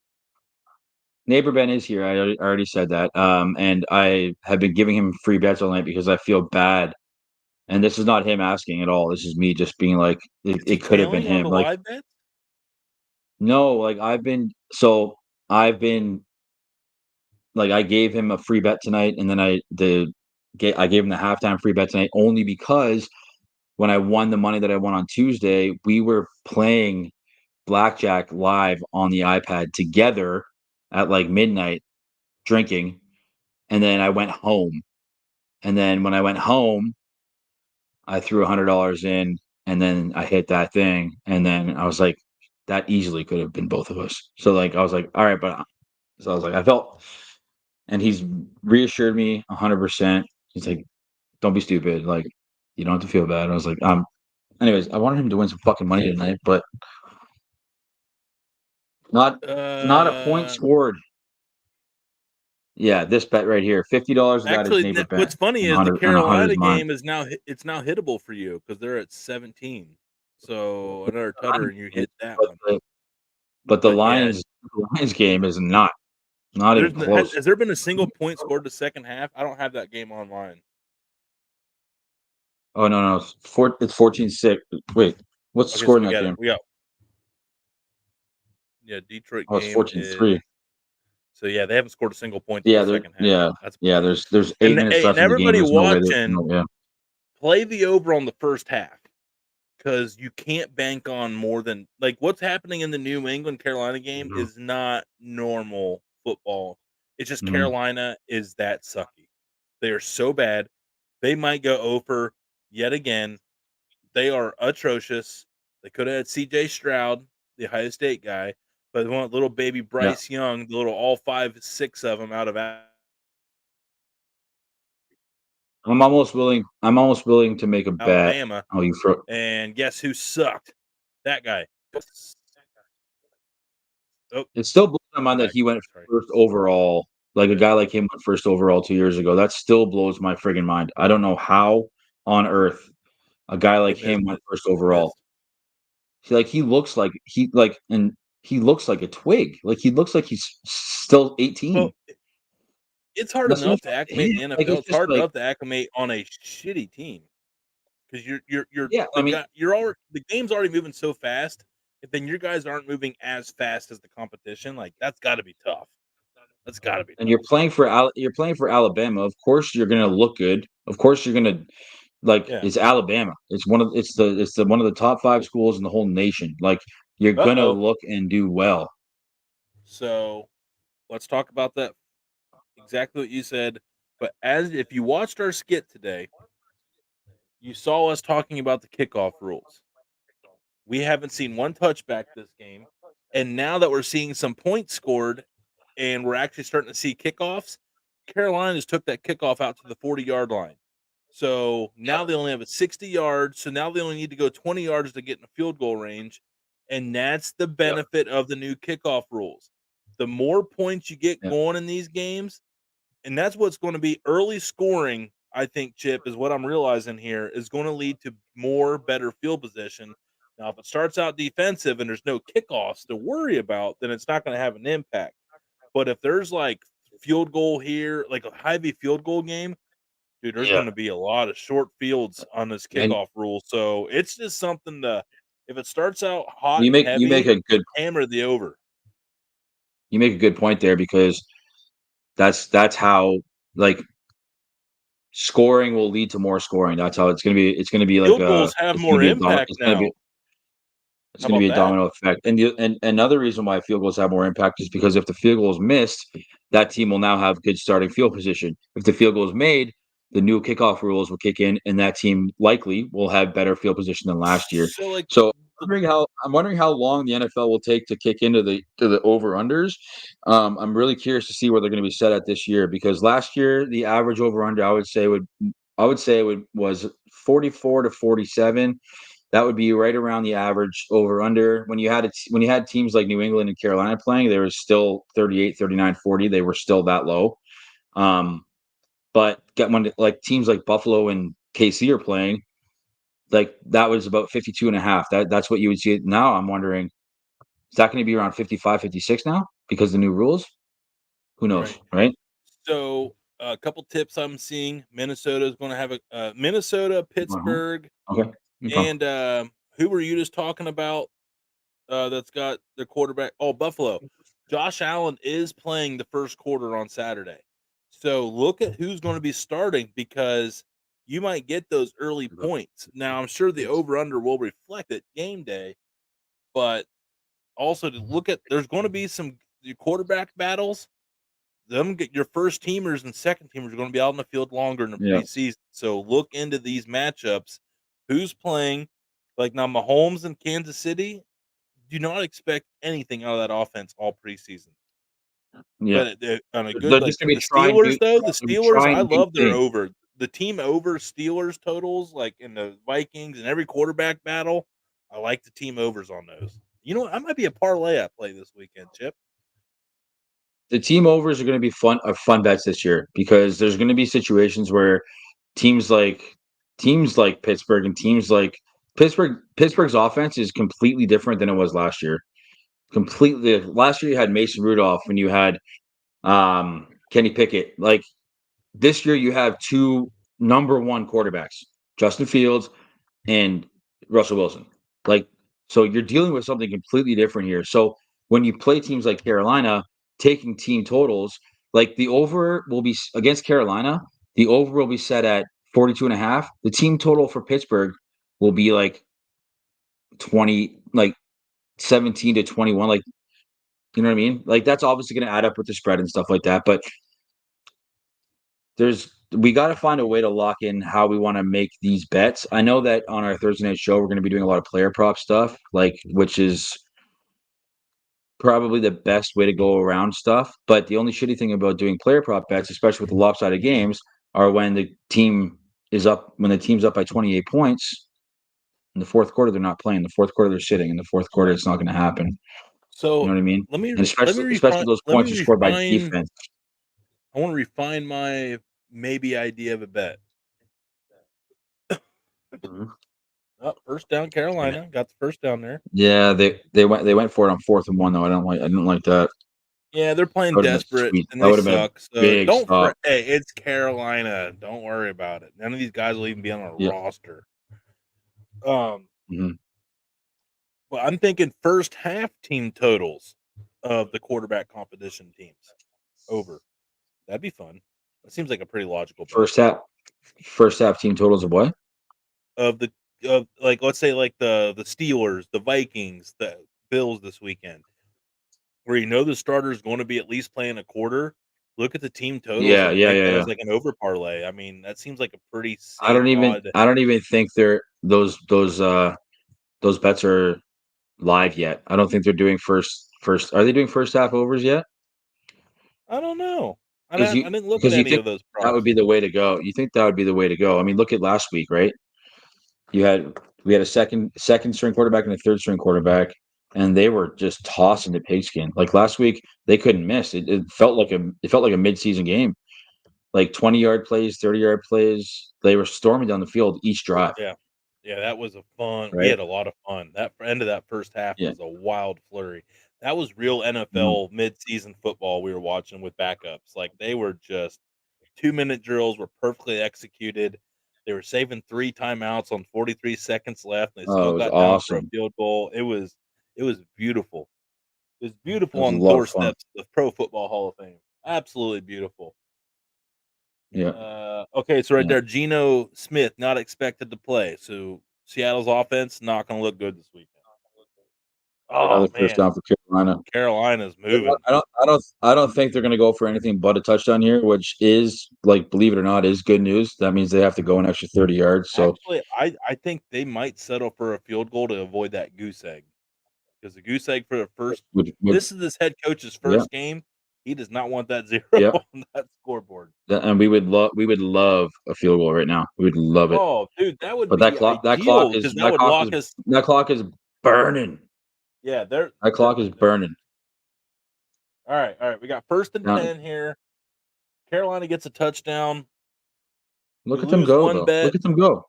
Neighbor Ben is here. I already said that. And I have been giving him free bets all night because I feel bad. And this is not him asking at all. This is me just being like, it could have been him. Like, live bets? No, like I gave him a free bet tonight, and then I gave him the halftime free bet tonight only because when I won the money that I won on Tuesday, we were playing blackjack live on the iPad together at like midnight, drinking, and then I went home. And then when I went home, I threw $100 in, and then I hit that thing, and then I was like, that easily could have been both of us. So like I was like, all right, so I was like, I felt, and he's reassured me 100%. He's like, don't be stupid. Like, you don't have to feel bad. I was like, anyways, I wanted him to win some fucking money tonight, but not a point scored. Yeah, this bet right here, $50 of that is neighbor bet. What's funny is the Carolina game is now hittable for you because they're at 17. So another tutter and you hit that one. But the Lions game is not even close. Has there been a single point scored the second half? I don't have that game online. Oh no, it's 14-6. Wait, what's the score in that game? Detroit game. Oh, it's 14-3. So yeah, they haven't scored a single point in the second half. There's 8 minutes left in the game. Everybody watching, play the over on the first half because you can't bank on more than like what's happening in the New England Carolina game is not normal football. It's just Carolina is that sucky. They are so bad. They might go over yet again. They are atrocious. They could have had C.J. Stroud, the Ohio State guy. But they want little baby Bryce Young, the little all 5, 6 of them out of I'm almost willing to make a bet. Alabama. Oh, you fro And guess who sucked? That guy. Oh, It still blows my mind that back. he went Sorry. first overall. Like, a guy like him went first overall 2 years ago. That still blows my friggin' mind. I don't know how on earth a guy like They missed him went it. first They overall. missed. He looks like he looks like a twig. Like, he looks like he's still 18. Well, it's hard That's no enough to offense to acclimate him. in the Like, NFL. it's It's just hard like, enough to acclimate on a shitty team because you're yeah, I the mean, guy. You're already the game's already moving so fast. If then your guys aren't moving as fast as the competition, like that's got to be tough. That's got to be and tough. you're playing for Alabama. Of course you're gonna look good. Of course you're gonna like, Yeah. it's Alabama. It's the one of the top 5 schools in the whole nation. Like, you're gonna Uh-oh. look and do well. So let's talk about that. Exactly what you said. But as if you watched our skit today, you saw us talking about the kickoff rules. We haven't seen one touchback this game. And now that we're seeing some points scored and we're actually starting to see kickoffs, Carolina just took that kickoff out to the 40-yard line. So now they only have a 60 yards. So now they only need to go 20 yards to get in a field goal range. And that's the Yep. benefit of the new kickoff rules. The more points you get Yep. going in these games, and that's what's going to be early scoring, I think, Chip, is what I'm realizing here, is going to lead to more better field position. Now, if it starts out defensive and there's no kickoffs to worry about, then it's not going to have an impact. But if there's like field goal here, like a heavy field goal game, dude, there's Yeah. going to be a lot of short fields on this And kickoff rule. So it's just something to, if it starts out hot you and make heavy, a good hammer the over. point there, because that's how, like, scoring will lead to more scoring. That's how it's gonna be like Field a goals have it's gonna more be a dom impact it's gonna be now. it's How gonna about be a that? domino effect. And another reason why field goals have more impact is because if the field goal is missed, that team will now have good starting field position. If the field goal is made, the new kickoff rules will kick in, and that team likely will have better field position than last year. So, like, So I'm wondering how long the NFL will take to kick into the over unders. I'm really curious to see where they're going to be set at this year, because last year the average over under was 44 to 47. That would be right around the average over under. When you had teams like New England and Carolina playing, there was still 38, 39, 40. They were still that low. But when like teams like Buffalo and KC are playing, like, that was about 52 and a half. That's what you would see. Now I'm wondering, is that going to be around 55, 56 now because of the new rules? Who knows, right. right? So, a couple tips I'm seeing. Minnesota is going to have a Minnesota, Uh-huh. Pittsburgh, Okay. Okay. and who were you just talking about? That's got their quarterback. Oh, Buffalo. Josh Allen is playing the first quarter on Saturday. So look at who's going to be starting, because you might get those early points. Now, I'm sure the over under will reflect it game day, but also to look at, there's going to be some quarterback battles. Them get your first teamers and second teamers are going to be out in the field longer in the Yeah. preseason. So look into these matchups. Who's playing? Like now, Mahomes and Kansas City, do not expect anything out of that offense all preseason. Yeah. But on a good, They're like just gonna be the trying Steelers, new though, the they'll be Steelers, I trying new love their things. over. The team over Steelers totals, like in the Vikings and every quarterback battle, I like the team overs on those. You know what? I might be a parlay I play this weekend, Chip. The team overs are gonna be fun bets this year, because there's gonna be situations where teams like Pittsburgh and teams like Pittsburgh's offense is completely different than it was last year. Completely. Last year you had Mason Rudolph and you had Kenny Pickett. Like, this year you have two number one quarterbacks, Justin Fields and Russell Wilson. Like, so you're dealing with something completely different here. So when you play teams like Carolina, taking team totals, like the over will be against Carolina, the over will be set at 42 and a half. The team total for Pittsburgh will be like 20, like 17 to 21. Like, you know what I mean? Like, that's obviously going to add up with the spread and stuff like that. But we got to find a way to lock in how we want to make these bets. I know that on our Thursday night show, we're going to be doing a lot of player prop stuff, like, which is probably the best way to go around stuff. But the only shitty thing about doing player prop bets, especially with the lopsided games, are when the team's up by 28 points. In the fourth quarter, they're not playing. The fourth quarter, they're sitting. In the fourth quarter, it's not going to happen. You know So what I mean? let me And especially those points are scored by defense. I want to refine my maybe idea of a bet. Mhm. Oh, first down, Carolina got the first down there. Yeah, they went for it on 4th and 1 though. I didn't like that. Yeah, they're playing That would've been desperate sweet. and That they would've been a suck. So big stop. Hey, it's Carolina. Don't worry about it. None of these guys will even be on a Yeah. roster. Mhm. Well, I'm thinking first half team totals of the quarterback competition teams over. That'd be fun. That seems like a pretty logical bet. First half team totals of what? Of like let's say like the Steelers, the Vikings, the Bills this weekend, where the starter is going to be at least playing a quarter. Look at the team totals Yeah, and yeah, make yeah, that yeah. as like an over parlay. I mean, that seems like a pretty I safe don't even think those bets are live yet. I don't think they're doing first. Are they doing first half overs yet? I don't know. I Because didn't look at you any think of those that would props. be the way to go. You think that would be the way to go. I mean, look at last week, right? We had a second string quarterback and a third string quarterback, and they were just tossing the pigskin. Like last week, they couldn't miss. It felt like a midseason game. Like 20-yard plays, 30-yard plays. They were storming down the field each drive. Yeah. Yeah, that was a fun. We Right? had a lot of fun. That end of that first half Yeah. was a wild flurry. That was real NFL mid-season football we were watching with backups. Like they were just 2-minute drills were perfectly executed. They were saving 3 timeouts on 43 seconds left, and they Oh, still it was got down for a awesome. field goal. It was beautiful. It was It beautiful was a on the lot of fun. doorsteps of the Pro Football Hall of Fame. Absolutely beautiful. Yeah. Okay, so right Yeah. there, Geno Smith not expected to play. So Seattle's offense not going to look good this weekend. Another Oh first man, down for Carolina. Carolina's moving. I don't think they're going to go for anything but a touchdown here, which is like, believe it or not, is good news. That means they have to go an extra 30 yards. So Actually, I think they might settle for a field goal to avoid that goose egg. Because the goose egg for the first would this is this head coach's yeah, first game. He does not want that 0 yeah. on that scoreboard. And we would love a field goal right now. We would love it. Oh, dude, that would But be ideal because that would lock us. that clock is burning. Yeah, That clock is burning. All right. We got 1st and Now, 10 here. Carolina gets a touchdown. look You at them lose go, one though. bet. Look at them go.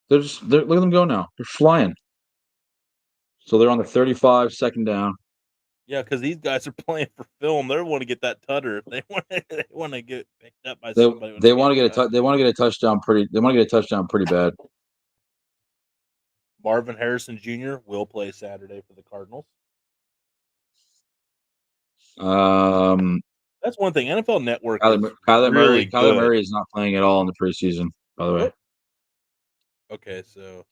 Look at them go now. They're flying. So they're on the 35, second down. Yeah, because these guys are playing for film. They want to get that tutter. They want to get picked up by They somebody. they want to get they want to get a touchdown pretty bad. Marvin Harrison Jr. will play Saturday for the Cardinals. That's one thing. NFL Network is really good. Kyler Murray is not playing at all in the preseason, by the way. Okay, so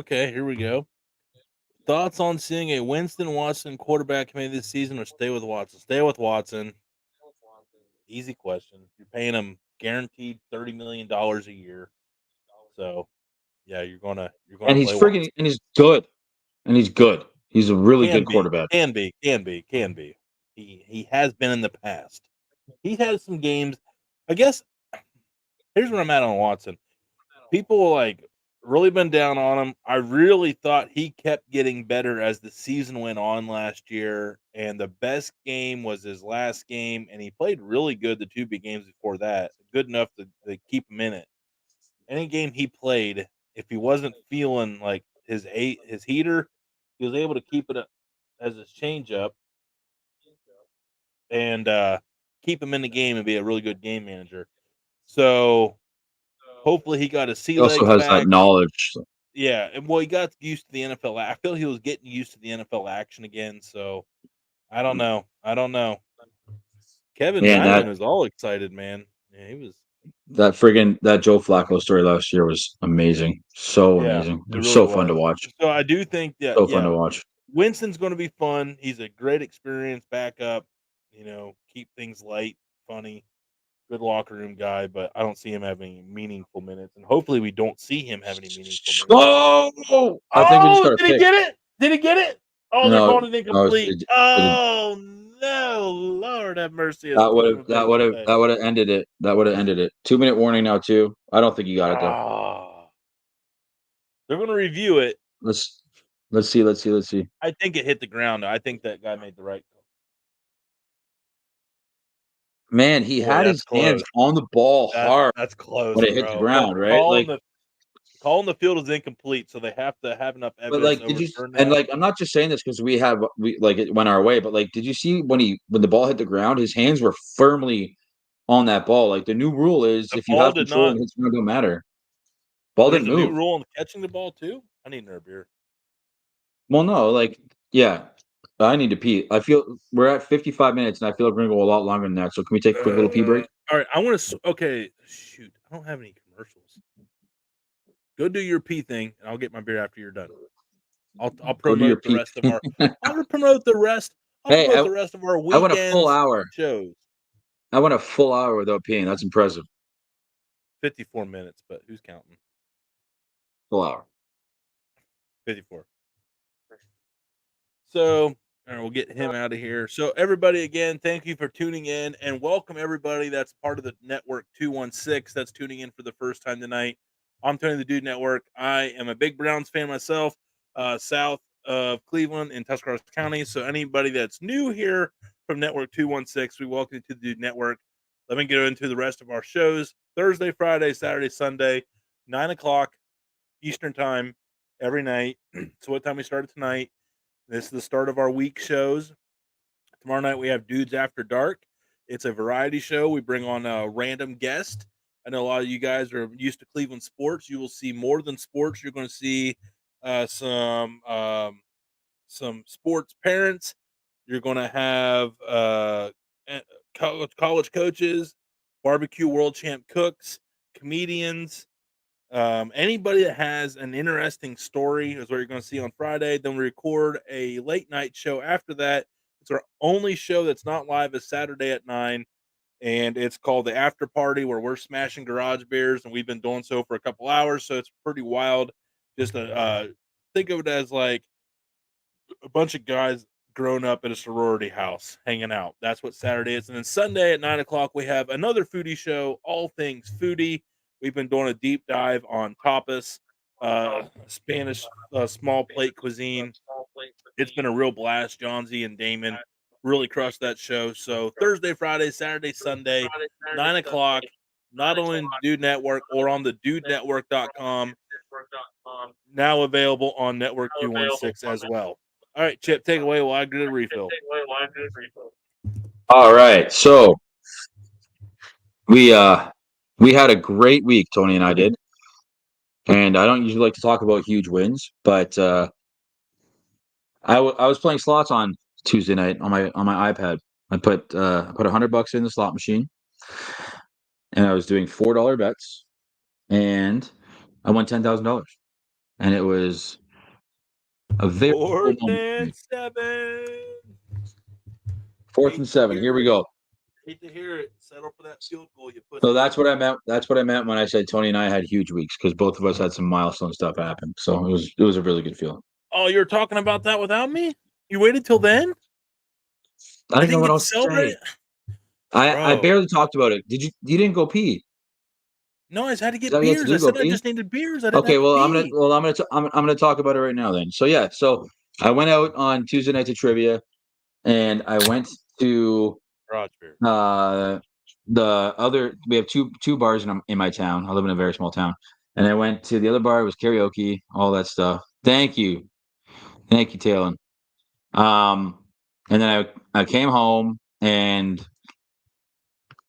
here we go. Thoughts on seeing a Winston Watson quarterback committee this season or stay with Watson? Stay with Watson. Easy question. You're paying him guaranteed $30 million a year. So yeah, you're gonna And he's play freaking Watson. and he's good. And he's good. He's a really good quarterback. Can be. He has been in the past. He had some games. I guess here's where I'm at on Watson. People really been down on him. I really thought he kept getting better as the season went on last year, and the best game was his last game, and he played really good the 2 big games before that, good enough to keep him in it. Any game he played, if he wasn't feeling like his heater, he was able to keep it up as his changeup and keep him in the game and be a really good game manager. So hopefully he got his sea He also legs has back. that knowledge. Yeah, and he got used to the NFL. I feel he was getting used to the NFL action again. So I don't know. Kevin Nyman was all excited, man. Yeah, he was. That Joe Flacco story last year was amazing. So amazing. It was really so fun to watch. So I do think that Fun to watch. Winston's going to be fun. He's a great experience backup. Keep things light, funny. good locker room guy, but I don't see him having meaningful minutes, and hopefully we don't see him having any meaningful minutes. Oh, I think we just got a did he pick. get it? Did he get it? Oh, they're No, calling it incomplete. Oh no, Lord have mercy. that would have ended it. That would have ended it. 2-minute warning now too. I don't think you got it though. They're gonna review it. Let's see. I think it hit the ground. I think that guy made the right call. Man, he had his hands on the ball hard. That's close. When it hit the ground, right? Calling the field is incomplete, so they have to have enough evidence. But I'm not just saying this because it went our way, but did you see when the ball hit the ground, his hands were firmly on that ball. Like the new rule is if you have control and hits ground, don't matter. Ball didn't move. There's a new rule on catching the ball too. I need another beer. Well, no, yeah. I need to pee. I feel we're at 55 minutes, and I feel like we're gonna go a lot longer than that. So can we take a quick little pee break? All right, I want to. Okay, shoot, I don't have any commercials. Go do your pee thing, and I'll get my beer after you're done. I'll promote the rest of our. I'll promote the rest. The rest of our weekend. I want a full hour shows. I want a full hour without peeing. That's impressive. 54 minutes, but who's counting? Full hour. 54. So, all right, we'll get him out of here. So, everybody, again, thank you for tuning in, and welcome everybody that's part of the Network 216 that's tuning in for the first time tonight. I'm Tony the Dude Network. I am a big Browns fan myself, south of Cleveland in Tuscarawas County. So, anybody that's new here from Network 216, we welcome you to the Dude Network. Let me get into the rest of our shows. Thursday, Friday, Saturday, Sunday, 9 o'clock Eastern time every night. So, what time we started tonight? This is the start of our week shows. Tomorrow night we have Dudes After Dark. It's a variety show. We bring on a random guest. I know a lot of you guys are used to Cleveland sports. You will see more than sports. You're going to see some sports parents. You're going to have college coaches, barbecue world champ cooks, comedians. Anybody that has an interesting story is what you're going to see on Friday. Then we record a late night show after that. It's our only show that's not live is Saturday at 9, and it's called the After Party, where we're smashing garage beers, and we've been doing so for a couple hours, so it's pretty wild. Just think of it as like a bunch of guys grown up at a sorority house hanging out. That's what Saturday is. And then Sunday at 9 o'clock, we have another foodie show, all things foodie. We've been doing a deep dive on tapas, Spanish small plate cuisine. It's been a real blast. John Z and Damon really crushed that show. So Thursday, Friday, Saturday, Sunday, 9 o'clock, not only in the Dude Network or on the dudenetwork.com, now available on Network 216 as well. All right, Chip, take away while I get a refill. All right, so we had a great week, Tony and I did. And I don't usually like to talk about huge wins, but I was playing slots on Tuesday night on my iPad. I put $100 in the slot machine, and I was doing $4 bets, and I won $10,000, and it was a very 4th and 7. 4th and 7. Here we go. Hate to hear it. Settle for that field goal you put. So that's what I meant. That's what I meant when I said Tony and I had huge weeks, because both of us had some milestone stuff happen. So it was a really good feeling. Oh, you were talking about that without me? You waited till then? I didn't know what else to say. I barely talked about it. You didn't go pee? No, I just had to get beers. I said I just needed beers. Okay, well I'm gonna talk about it right now then. So yeah, so I went out on Tuesday night to trivia, and I went to garage beer. We have two bars in my town. I live in a very small town, and I went to the other bar. It was karaoke, all that stuff. Thank you, Talon. And then I came home, and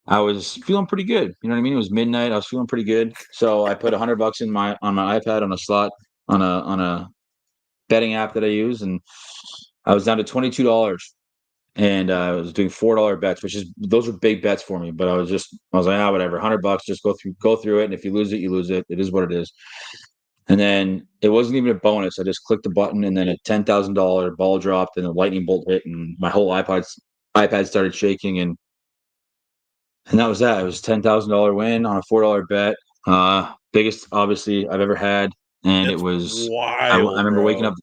I was feeling pretty good. You know what I mean? It was midnight. I was feeling pretty good. So I put $100 on my iPad on a slot on a betting app that I use, and I was down to $22. And I was doing $4 bets, those are big bets for me. But I was like, whatever, $100, just go through it. And if you lose it, you lose it. It is what it is. And then it wasn't even a bonus. I just clicked the button, and then a $10,000 ball dropped, and a lightning bolt hit, and my whole iPad started shaking. And And that was that. It was $10,000 win on a $4 bet. Biggest obviously I've ever had. And it It's was I wild, remember waking bro. up.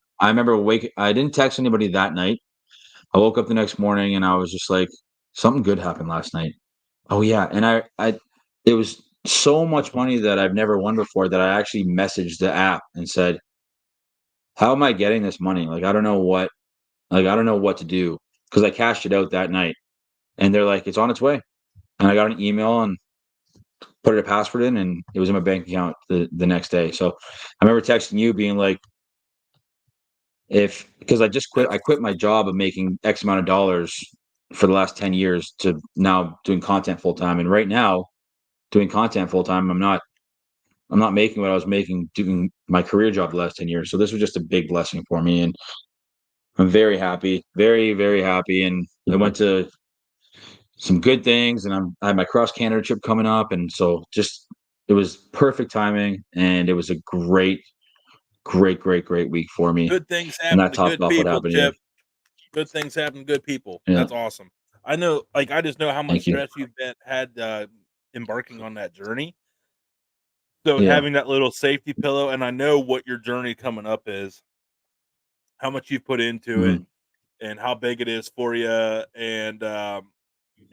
I didn't text anybody that night. I woke up the next morning and I was just like, something good happened last night. Oh yeah. And it was so much money that I've never won before that I actually messaged the app and said, how am I getting this money? Like, I don't know what to do. Because I cashed it out that night. And they're like, it's on its way. And I got an email and put a password in, and it was in my bank account the next day. So I remember texting you being like, because I quit my job of making X amount of dollars for the last 10 years to now doing content full time. And right now, doing content full time, I'm not making what I was making doing my career job the last 10 years. So this was just a big blessing for me. And I'm very happy, very, very happy. And I went to some good things, and I have my cross Canada trip coming up. And so just, it was perfect timing, and it was a great week for me. Good things And happen that to topped good off what people, happened here. Chip. Good things happen to good people. Yeah. That's awesome. I know, like, I just know how much Thank you. stress you've had embarking on that journey. So Yeah. having that little safety pillow, and I know what your journey coming up is, how much you've put into it, and how big it is for you, and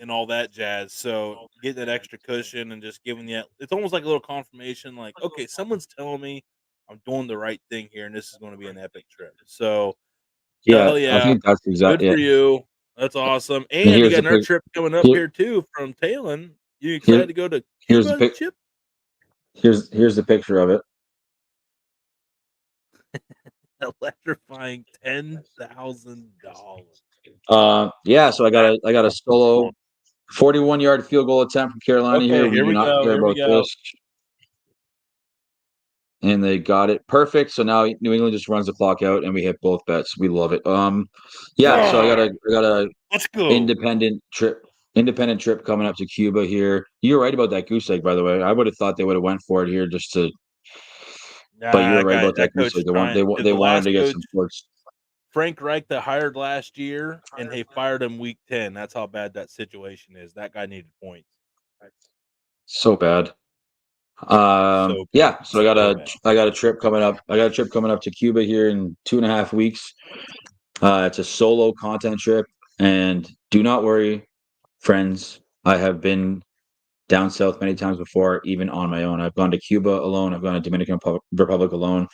all that jazz. So getting that extra cushion and just giving you, it's almost like a little confirmation, like, okay, someone's telling me I'm doing the right thing here, and this is going to be an epic trip. So Yeah. hell I yeah, think that's good exactly for it. you. That's awesome. And And you here's got the another pic. trip coming up Here, here too from Talon. You here, excited to go to here's the Cuba, pic. Chip? Here's the picture of it. Electrifying $10,000. Yeah. So I got a solo 41-yard field goal attempt from Carolina here. Okay, We here do we not go. care Here we about go. this. And they got it perfect. So now New England just runs the clock out, and we hit both bets. We love it. Yeah. So I got a Let's go. independent trip coming up to Cuba here. You're right about that goose egg, by the way. I would have thought they would have went for it here just to. But Nah, you're right about that that goose coach egg. is trying. They The wanted last to get coach, some points. Frank Reich, that hired last year, and they fired him week 10. That's how bad that situation is. That guy needed points. So bad. So Yeah. So bad. I got a trip coming up. I got a trip coming up to Cuba here in 2.5 weeks. It's a solo content trip, and do not worry, friends. I have been down south many times before, even on my own. I've gone to Cuba alone. I've gone to Dominican Republic alone.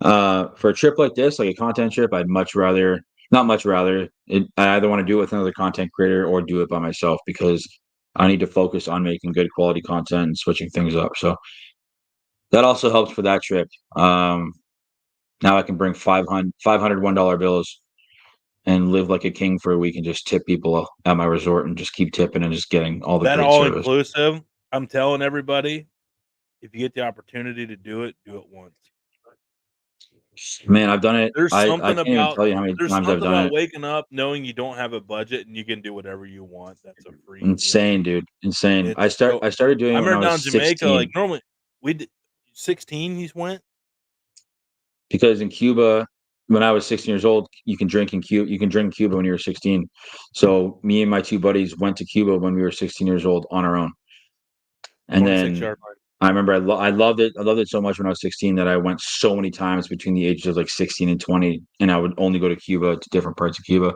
For a trip like this, like a content trip, I'd not much rather. I either want to do it with another content creator or do it by myself, because I need to focus on making good quality content and switching things up. So that also helps for that trip. Now I can bring $501 bills and live like a king for a week and just tip people at my resort and just keep tipping and just getting all the That great all service. inclusive. I'm telling everybody, if you get the opportunity to do it once. Man, I've done it. There's I something can't even tell you how many times I've done it. waking up knowing you don't have a budget and you can do whatever you want. That's a free Insane, dude. Insane. It's so, I started doing I it when I remember down in was Jamaica, 16. like normally we did 16. He's went. Because in Cuba, when I was 16 years old, you can drink in Cuba when you're 16. So me and my two buddies went to Cuba when we were 16 years old on our own. And 26 then yard line. I remember I loved it. I loved it so much when I was 16 that I went so many times between the ages of like 16 and 20, and I would only go to Cuba, to different parts of Cuba.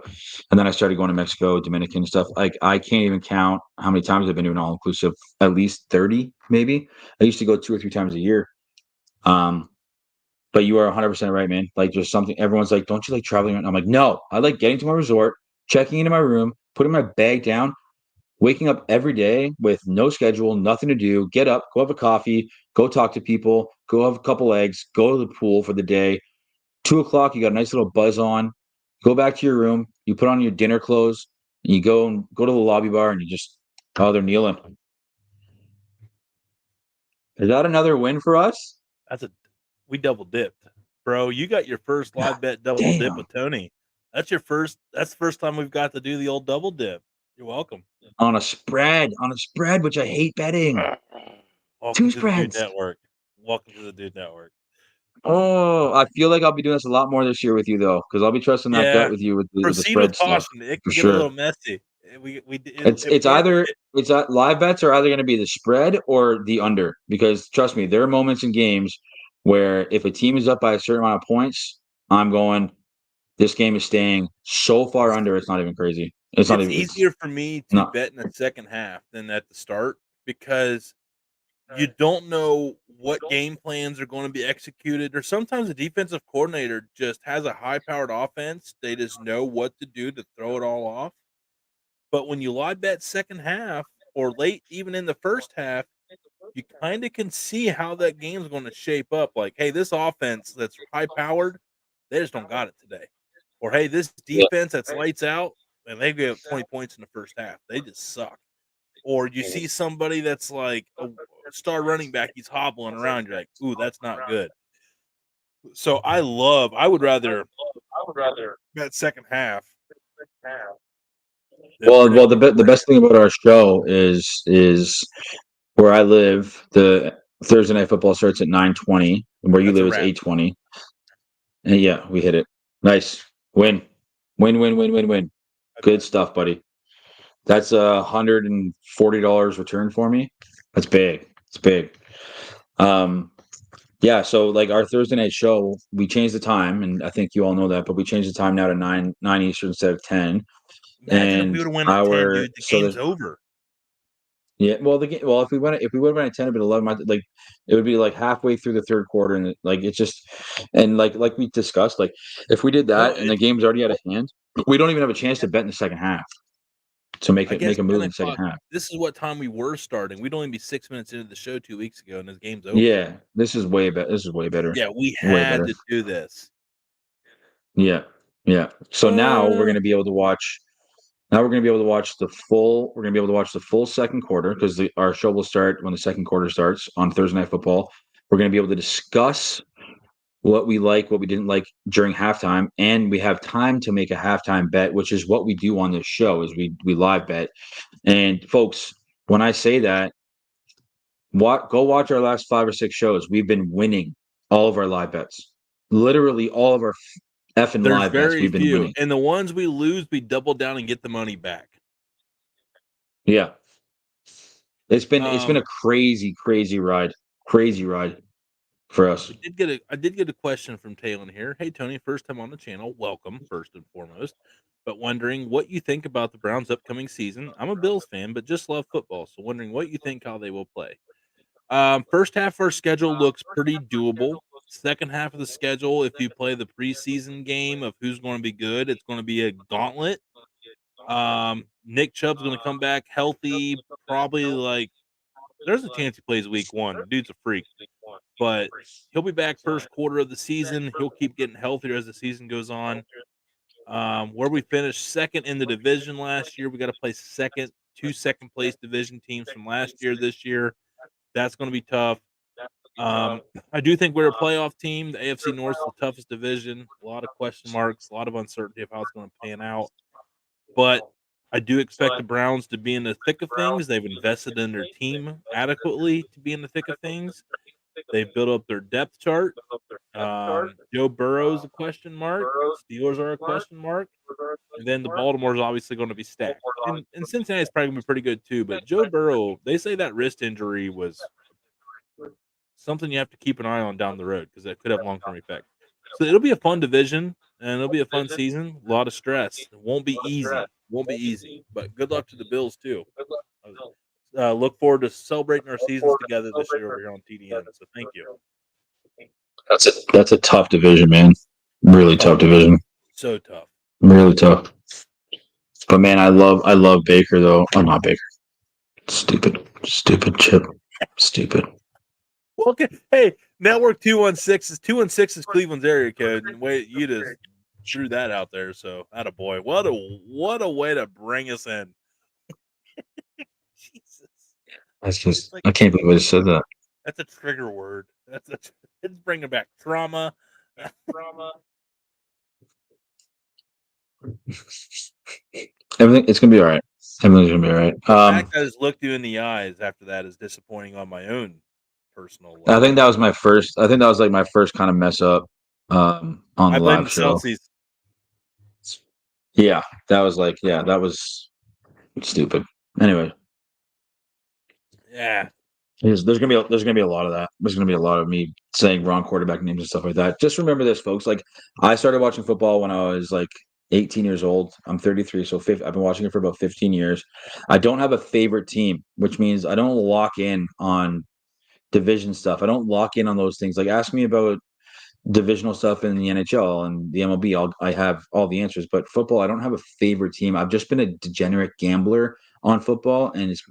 And then I started going to Mexico, Dominican stuff. Like, I can't even count how many times I've been doing all inclusive. At least 30, maybe. I used to go 2 or 3 times a year. But you are 100% right, man. Like, there's something, everyone's like, don't you like traveling? I'm like, no, I like getting to my resort, checking into my room, putting my bag down, waking up every day with no schedule, nothing to do, get up, go have a coffee, go talk to people, go have a couple eggs, go to the pool for the day. 2 o'clock, you got a nice little buzz on, go back to your room, you put on your dinner clothes, and you go to the lobby bar, and you just, oh, they're kneeling. Is that another win for us? We double dipped, bro. You got your first live bet double dip with Tony. That's the first time we've got to do the old double dip. You're welcome. On a spread, which I hate betting. Welcome 2 to the Dude spreads. Network. Welcome to the Dude Network. Oh, I feel like I'll be doing this a lot more this year with you, though, because I'll be trusting that gut with you with the Proceed with spread stuff caution. It for can get a sure. little messy. It's either live bets are either going to be the spread or the under, because trust me, there are moments in games where if a team is up by a certain amount of points, I'm going, this game is staying so far under, it's not even crazy. It's easier for me to bet in the second half than at the start, because you don't know what game plans are going to be executed, or sometimes the defensive coordinator just has a high-powered offense. They just know what to do to throw it all off. But when you live bet second half or late, even in the first half, you kind of can see how that game's going to shape up. Like, hey, this offense that's high-powered, they just don't got it today. Or, hey, this defense that's lights out, and they gave up 20 points in the first half. They just suck. Or you see somebody that's like a star running back, he's hobbling around. You're like, ooh, that's not good. So I would rather bet second half. Well, the best thing about our show is where I live, the Thursday Night Football starts at 9:20, and where you live is 8:20. And yeah, we hit it. Nice. Win. Good stuff, buddy. That's $140 return for me. That's big. It's big. Yeah, so like our Thursday night show, we changed the time, and I think you all know that, but we changed the time now to 9 Eastern instead of 10. Imagine if we would have went at 10, dude. The game's over. Yeah, well, if we would have went at 10 or 11, like it would be like halfway through the third quarter, and like it's just, and like we discussed, like if we did that and the game's already out of hand, we don't even have a chance to bet in the second half to make a move in the second half. This is what time we were starting. We'd only be 6 minutes into the show 2 weeks ago, and this game's over. Yeah, this is way better. This is way better. Yeah, we had to do this. Yeah. So now we're going to be able to watch. Now we're going to be able to watch the full. We're going to be able to watch the full second quarter, because our show will start when the second quarter starts on Thursday Night Football. We're going to be able to discuss what we like, what we didn't like during halftime, and we have time to make a halftime bet, which is what we do on this show. Is we live bet. And folks, when I say that, go watch our last 5 or 6 shows. We've been winning all of our live bets. Literally all of our effing live bets we've been winning. And the ones we lose, we double down and get the money back. Yeah. It's been a crazy ride. Crazy ride for us. I did get a question from Talon here. Hey Tony, first time on the channel. Welcome, first and foremost. But wondering what you think about the Browns' upcoming season. I'm a Bills fan, but just love football. So wondering what you think how they will play. First half of our schedule looks pretty doable. Second half of the schedule, if you play the preseason game of who's going to be good, it's going to be a gauntlet. Nick Chubb's going to come back healthy. Probably like there's a chance he plays week 1. The dude's a freak, but he'll be back first quarter of the season. He'll keep getting healthier as the season goes on. Where we finished second in the division last year, we got to play two second place division teams from last year. This year, that's going to be tough. I do think we're a playoff team. The AFC North is the toughest division. A lot of question marks, a lot of uncertainty of how it's going to pan out. But I do expect the Browns to be in the thick of things. They've invested in their team adequately to be in the thick of things. They've built up their depth chart. Joe Burrow's a question mark. Steelers are a question mark. And then the Baltimore's obviously going to be stacked. And Cincinnati's probably going to be pretty good too. But Joe Burrow, they say that wrist injury was something you have to keep an eye on down the road, because that could have long-term effects. So it'll be a fun division, and it'll be a fun season. A lot of stress. It won't be easy. But good luck to the Bills too. Look forward to celebrating our seasons together this year over here on TDN. So thank you. That's a tough division, man. Really tough division. So tough. Really tough. But man, I love Baker though. I'm not Baker. Stupid Chip. Stupid. Well, okay. Hey, Network 216 is Cleveland's area code. And wait, you just threw that out there. So, attaboy. What a way to bring us in. Jesus. That's just I can't believe I just said that. That's a trigger word. It's bringing back trauma. Everything. It's gonna be all right. Everything's gonna be all right. The fact I just looked you in the eyes after that is disappointing on my own personal level. I think that was my first. I think that was like my first kind of mess up on the live show. Celsius. Yeah, that was like that was. Stupid. Anyway. Yeah. There's gonna be a lot of that. There's gonna be a lot of me saying wrong quarterback names and stuff like that. Just remember this, folks. Like, I started watching football when I was like 18 years old. I'm 33, so I've been watching it for about 15 years. I don't have a favorite team, which means I don't lock in on division stuff. I don't lock in on those things. Like, ask me about divisional stuff in the NHL and the MLB. I have all the answers. But football, I don't have a favorite team. I've just been a degenerate gambler on football, and it's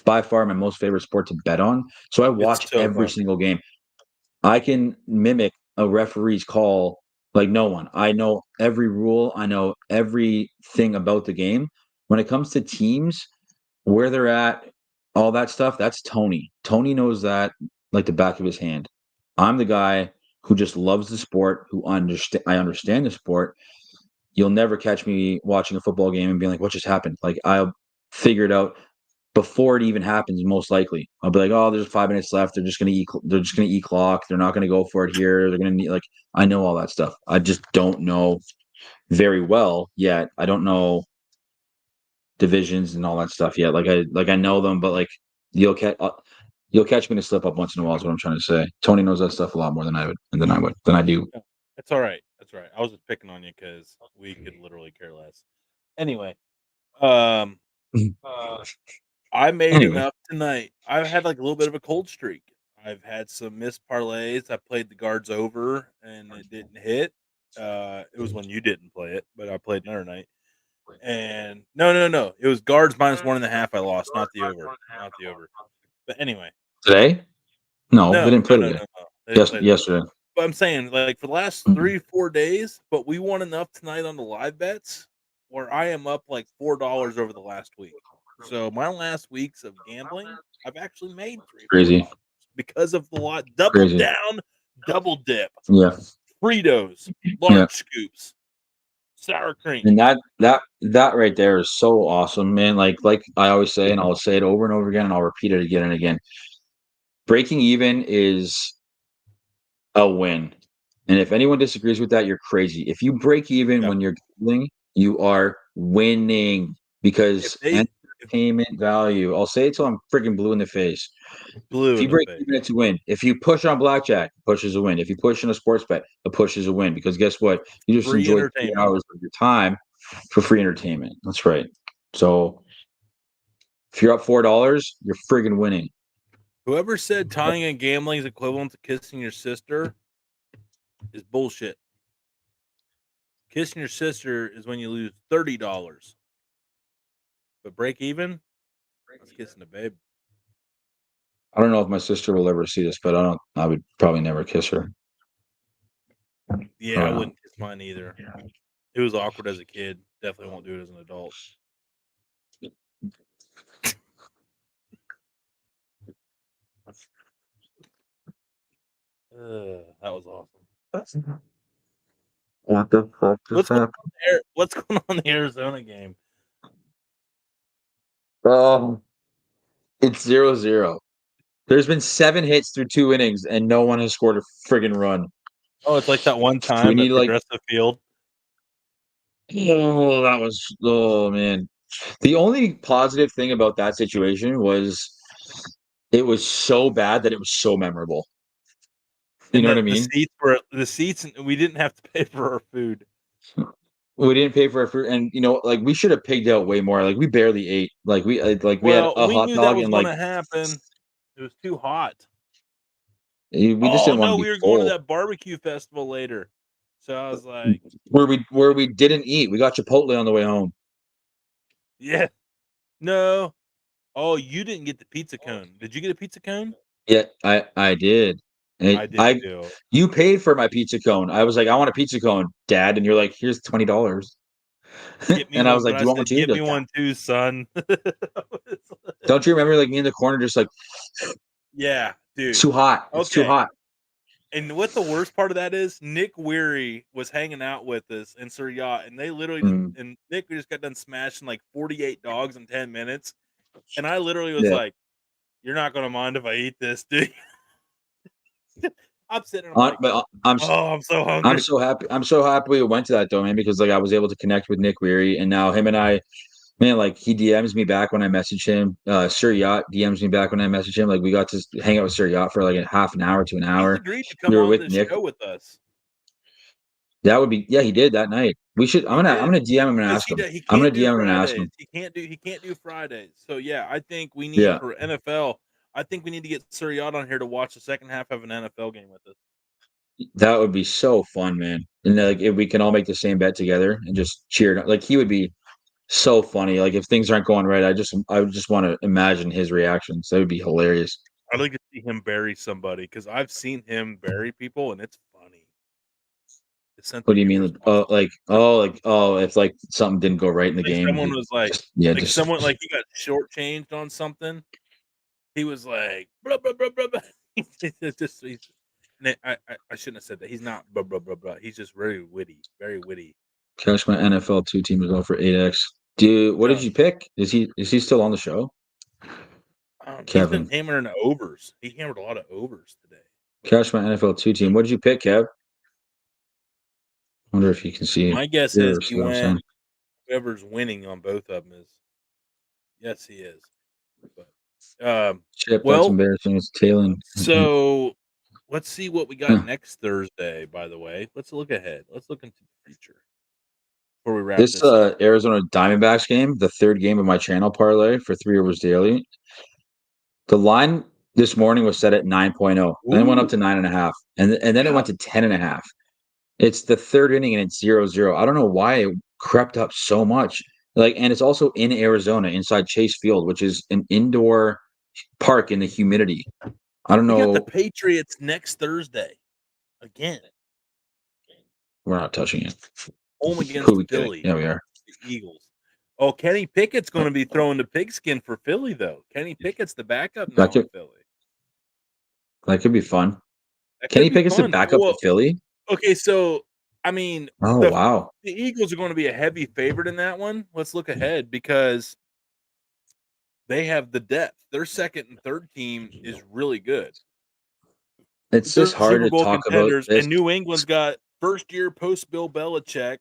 by far my most favorite sport to bet on. So I watch every single game. I can mimic a referee's call like no one. I know every rule. I know everything about the game. When it comes to teams, where they're at, all that stuff, that's Tony. Tony knows that like the back of his hand. I'm the guy who just loves the sport, I understand the sport. You'll never catch me watching a football game and being like, what just happened? Like, I'll figure it out before it even happens, most likely. I'll be like, oh, there's 5 minutes left. They're just gonna eat clock. They're not gonna go for it here. They're gonna need, like, I know all that stuff. I just don't know very well yet. I don't know divisions and all that stuff yet. Like I know them, but like you'll catch me to slip up once in a while is what I'm trying to say. Tony knows that stuff a lot more than I do. That's all right. That's right. I was just picking on you because we could literally care less. Anyway, I made enough tonight. I've had like a little bit of a cold streak. I've had some missed parlays. I played the guards over and it didn't hit. It was when you didn't play it, but I played another night. And no. It was guards -1.5. I lost, not the over. But anyway. Today? No, they didn't play today. Yesterday. But I'm saying, like, for the last 3-4 days, but we won enough tonight on the live bets where I am up like $4 over the last week. So my last weeks of gambling, I've actually made $3 because of the lot. Double down, double dip. Yeah. Fritos, large scoops, sour cream. And that right there is so awesome, man. Like I always say, and I'll say it over and over again, and I'll repeat it again and again. Breaking even is a win. And if anyone disagrees with that, you're crazy. If you break even when you're gambling, you are winning because entertainment value. I'll say it till I'm freaking blue in the face. If you break even, it's a win. If you push on blackjack, push is a win. If you push on a sports bet, a push is a win. Because guess what? You just enjoy 3 hours of your time for free entertainment. That's right. So if you're up $4, you're friggin' winning. Whoever said tying and gambling is equivalent to kissing your sister is bullshit. Kissing your sister is when you lose $30. But break even? That's kissing a babe. I don't know if my sister will ever see this, but I would probably never kiss her. Yeah, I wouldn't kiss mine either. It was awkward as a kid. Definitely won't do it as an adult. That was awesome. What the fuck just happened? What's going on in the Arizona game? It's 0-0. There's been 7 hits through 2 innings, and no one has scored a friggin' run. Oh, it's like that one time at Progressive Field. Oh, man. The only positive thing about that situation was it was so bad that it was so memorable. You know what I mean? The seats, and we didn't have to pay for our food. We didn't pay for our food, and like we should have pigged out way more. Like we barely ate. Like we had a hot knew dog that was and going to happen. It was too hot. We just didn't want to be we were going to that barbecue festival later, so I was like, where we didn't eat. We got Chipotle on the way home. Yeah. No. Oh, you didn't get the pizza cone. Did you get a pizza cone? Yeah, I did. I did too. You paid for my pizza cone. I was like, I want a pizza cone, Dad, and you're like, here's $20. And I was like, do you want one too? Get me one too, son. Don't you remember, like, me in the corner, just like, yeah, dude, it's too hot. It's too hot. And what the worst part of that is, Nick Weary was hanging out with us in Sir Yacht, and they literally and Nick just got done smashing like 48 dogs in 10 minutes, and I literally was like, "You're not gonna mind if I eat this, dude." I'm sitting there, I'm so hungry. I'm so happy we went to that though, man, because like I was able to connect with Nick Weary, and now him and I Man, like he DMs me back when I message him. Sir Yacht DMs me back when I message him. Like we got to hang out with Sir Yacht for like a half an hour to an He's hour. agreed to We come were on with this Nick. show with us. That would be he did that night. We should I'm gonna DM him and ask him. He I'm gonna can't do DM him and ask him. Fridays. He can't do Fridays. So yeah, I think we need Yeah. for NFL. I think we need to get Sir Yacht on here to watch the second half of an NFL game with us. That would be so fun, man. And like if we can all make the same bet together and just cheer it. Like he would be so funny. Like if things aren't going right, I would just want to imagine his reactions. That would be hilarious. I'd like to see him bury somebody because I've seen him bury people and it's funny. What do you mean? If like something didn't go right in the Like game, someone was like, someone like he got shortchanged on something. He was like, blah blah blah blah blah. I shouldn't have said that. He's not blah blah blah blah. He's just very witty, very witty. Cash my NFL 2 team is all for 8x. Dude, what did you pick? Is he still on the show? He's been hammering overs. He hammered a lot of overs today. Cash my NFL 2 team. What did you pick, Kev? Wonder if you can see. My guess is he went. Whoever's winning on both of them is. Yes, he is. But, Chip, that's embarrassing. It's tailing. So let's see what we got next Thursday. By the way, let's look ahead. Let's look into the future before we wrap this up. Arizona Diamondbacks game, the third game of my channel parlay for 3 overs daily. The line this morning was set at 9.0. Then it went up to 9.5, and then it went to 10.5. It's the third inning and it's 0-0. I don't know why it crept up so much. And it's also in Arizona, inside Chase Field, which is an indoor park in the humidity. I don't know. We got the Patriots next Thursday again. We're not touching it. Home against Philly. Yeah, we are. The Eagles. Oh, Kenny Pickett's going to be throwing the pigskin for Philly, though. Kenny Pickett's the backup now in Philly. That could be fun. Kenny Pickett's the backup for Philly? Okay, so, I mean, wow. The Eagles are going to be a heavy favorite in that one. Let's look ahead because they have the depth. Their second and third team is really good. It's just hard to talk about this. And New England's got first-year post-Bill Belichick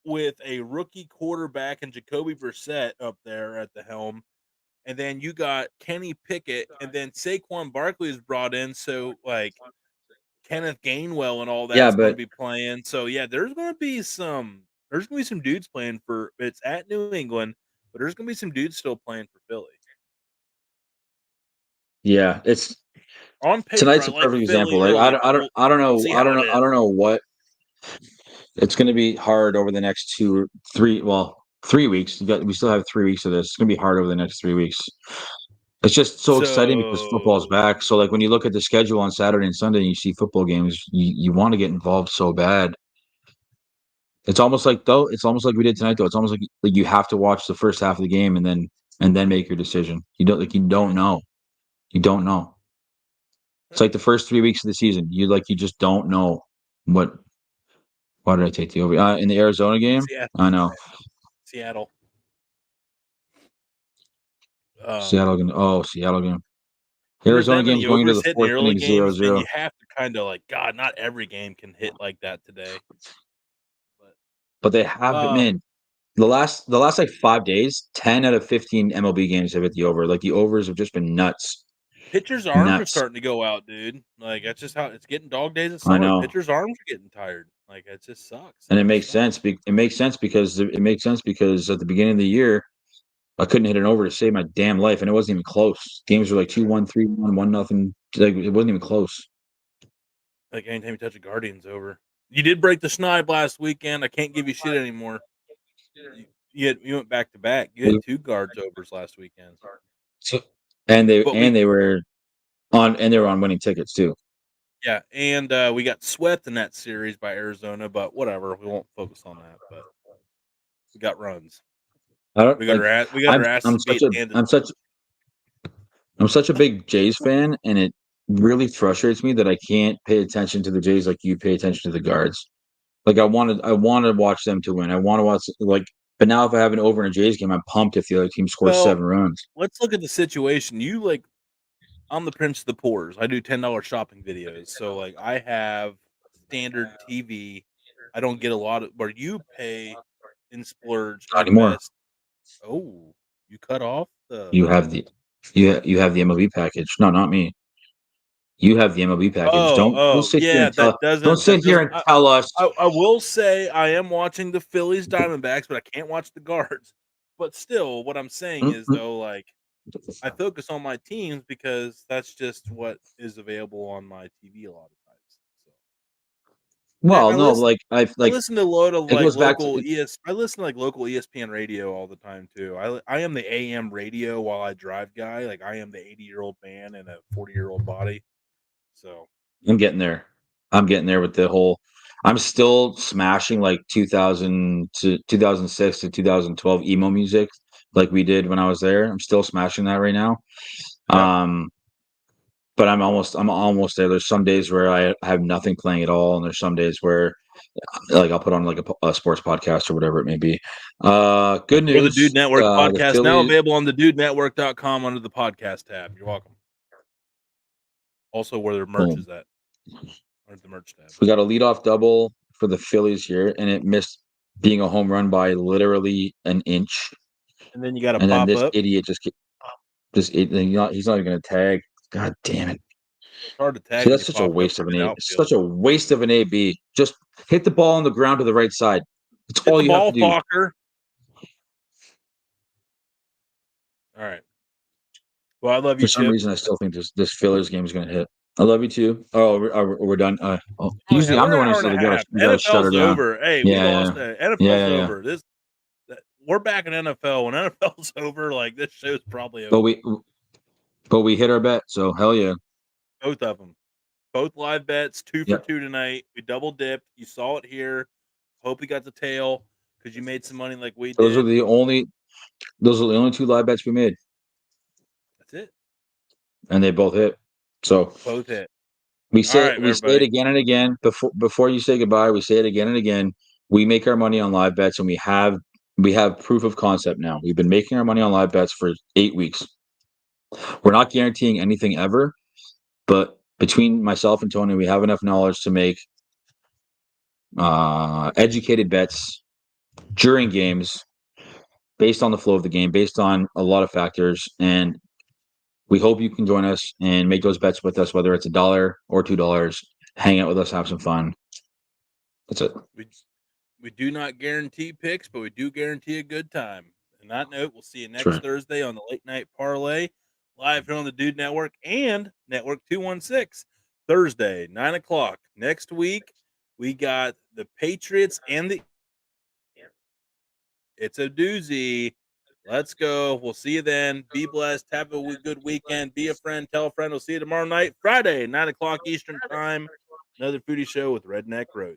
with a rookie quarterback and Jacoby Brissett up there at the helm. And then you got Kenny Pickett, and then Saquon Barkley is brought in. So, like, Kenneth Gainwell and all that's going to be playing. So, yeah, there's going to be some dudes playing for – it's at New England, but there's going to be some dudes still playing for Philly. Yeah, it's – on paper, tonight's a perfect example. Like, I don't know what – it's going to be hard over the next 3 weeks. We still have 3 weeks of this. It's going to be hard over the next 3 weeks. It's just so exciting because football's back. So, like, when you look at the schedule on Saturday and Sunday and you see football games, you want to get involved so bad. It's almost like we did tonight, though. It's almost like you have to watch the first half of the game and then make your decision. You don't know. You don't know. It's like the first 3 weeks of the season. You just don't know what. Why did I take the over? In the Arizona game? Seattle. I know. Seattle. Seattle game. Arizona game's going into the fourth inning 0-0. And you have to kind of like, God, not every game can hit like that today. But they have been. The last like 5 days, 10 out of 15 MLB games have hit the over. Like the overs have just been nuts. Pitchers' arms are starting to go out, dude. Like that's just how it's getting. Dog days of summer. I know. Pitchers' arms are getting tired. Like it just sucks. And it makes sense. It makes sense because at the beginning of the year, I couldn't hit an over to save my damn life, and it wasn't even close. Games were like 2-1, 3-1, 1-0. Like it wasn't even close. Like anytime you touch a Guardian's over. You did break the schneid last weekend. I can't give you shit anymore. You went back to back. You had 2 guards overs last weekend. So they were on winning tickets too. Yeah, and we got swept in that series by Arizona, but whatever. We won't focus on that. But we got runs. We got our asses beat. I'm such a big Jays fan, and it really frustrates me that I can't pay attention to the Jays like you pay attention to the guards. Like I want to watch them to win. I want to watch but now if I have an over in a Jays game, I'm pumped if the other team scores 7 runs. Let's look at the situation. I'm the prince of the poors. I do $10 shopping videos. So like I have standard TV. I don't get a lot of where you pay in splurge. Not anymore. Oh, you cut off the. You have the you have the MLB package. No, not me. You have the MLB package. Don't sit here Yeah, and tell. Don't sit that here doesn't. and tell us. I will say I am watching the Phillies Diamondbacks, but I can't watch the Guards. But still, what I'm saying is Mm-mm. though, like I focus on my teams because that's just what is available on my TV a lot of times. So. Well, I no, listen. like I listen to a load of it like goes back to local ES. I listen to like local ESPN radio all the time too. I am the AM radio while I drive guy. Like I am the 80-year-old man in a 40-year-old body. So I'm getting there. I'm getting there with the whole. I'm still smashing like 2000 to 2006 to 2012 emo music, like we did when I was there. I'm still smashing that right now. yeah. But I'm almost there. There's some days where I have nothing playing at all, and there's some days where like I'll put on like a sports podcast or whatever it may be. Good Or the news. Dude Network The podcast now Phillies. available on the dudenetwork.com under the podcast tab. You're welcome. Also where their merch Boom. is at. Under the merch tab. We got a leadoff double for the Phillies here, and it missed being a home run by literally an inch. And then you got to And then pop this up. idiot he's not even going to tag. God damn it! It's hard to tag See, when that's you such a pop it up waste of from an the A. It's such outfield. a waste of an AB. Just hit the ball on the ground to the right side. That's Hit all the you have ball, to do. Fokker. All right. Well, I love you, For some Chip. reason, I still think this Phillies game is going to hit. I love you too. Oh, we're done. Usually, I'm We're the an one hour who's and a like, half. you gotta shut her NFL's down. over. Hey, we Yeah, lost yeah, it. yeah, NFL's yeah, yeah. over. We're back in NFL. When NFL's over, like this show's probably But over. we hit our bet, so hell yeah. Both of them. Both live bets, 2 for Yep. 2 tonight. We double dipped. You saw it here. Hope you got the tail because you made some money like we Those are did. the only two live bets we made, That's it. and they both hit. So Both hit. we All right, say it everybody. again and again before you say goodbye. We say it again and again. We make our money on live bets, and we have proof of concept now. We've been making our money on live bets for 8 weeks. We're not guaranteeing anything ever, but between myself and Tony, we have enough knowledge to make educated bets during games based on the flow of the game, based on a lot of factors. And we hope you can join us and make those bets with us, whether it's $1 or $2. Hang out with us, have some fun. That's it. We do not guarantee picks, but we do guarantee a good time. On that note, we'll see you next Thursday on the Late Night Parlay, live here on the Dude Network and Network 216. Thursday, 9 o'clock. Next week, we got the Patriots and the. It's a doozy. Let's go. We'll see you then. Be blessed. Have a good weekend. Be a friend. Tell a friend. We'll see you tomorrow night, Friday, 9 o'clock Eastern Time. Another foodie show with Redneck Road.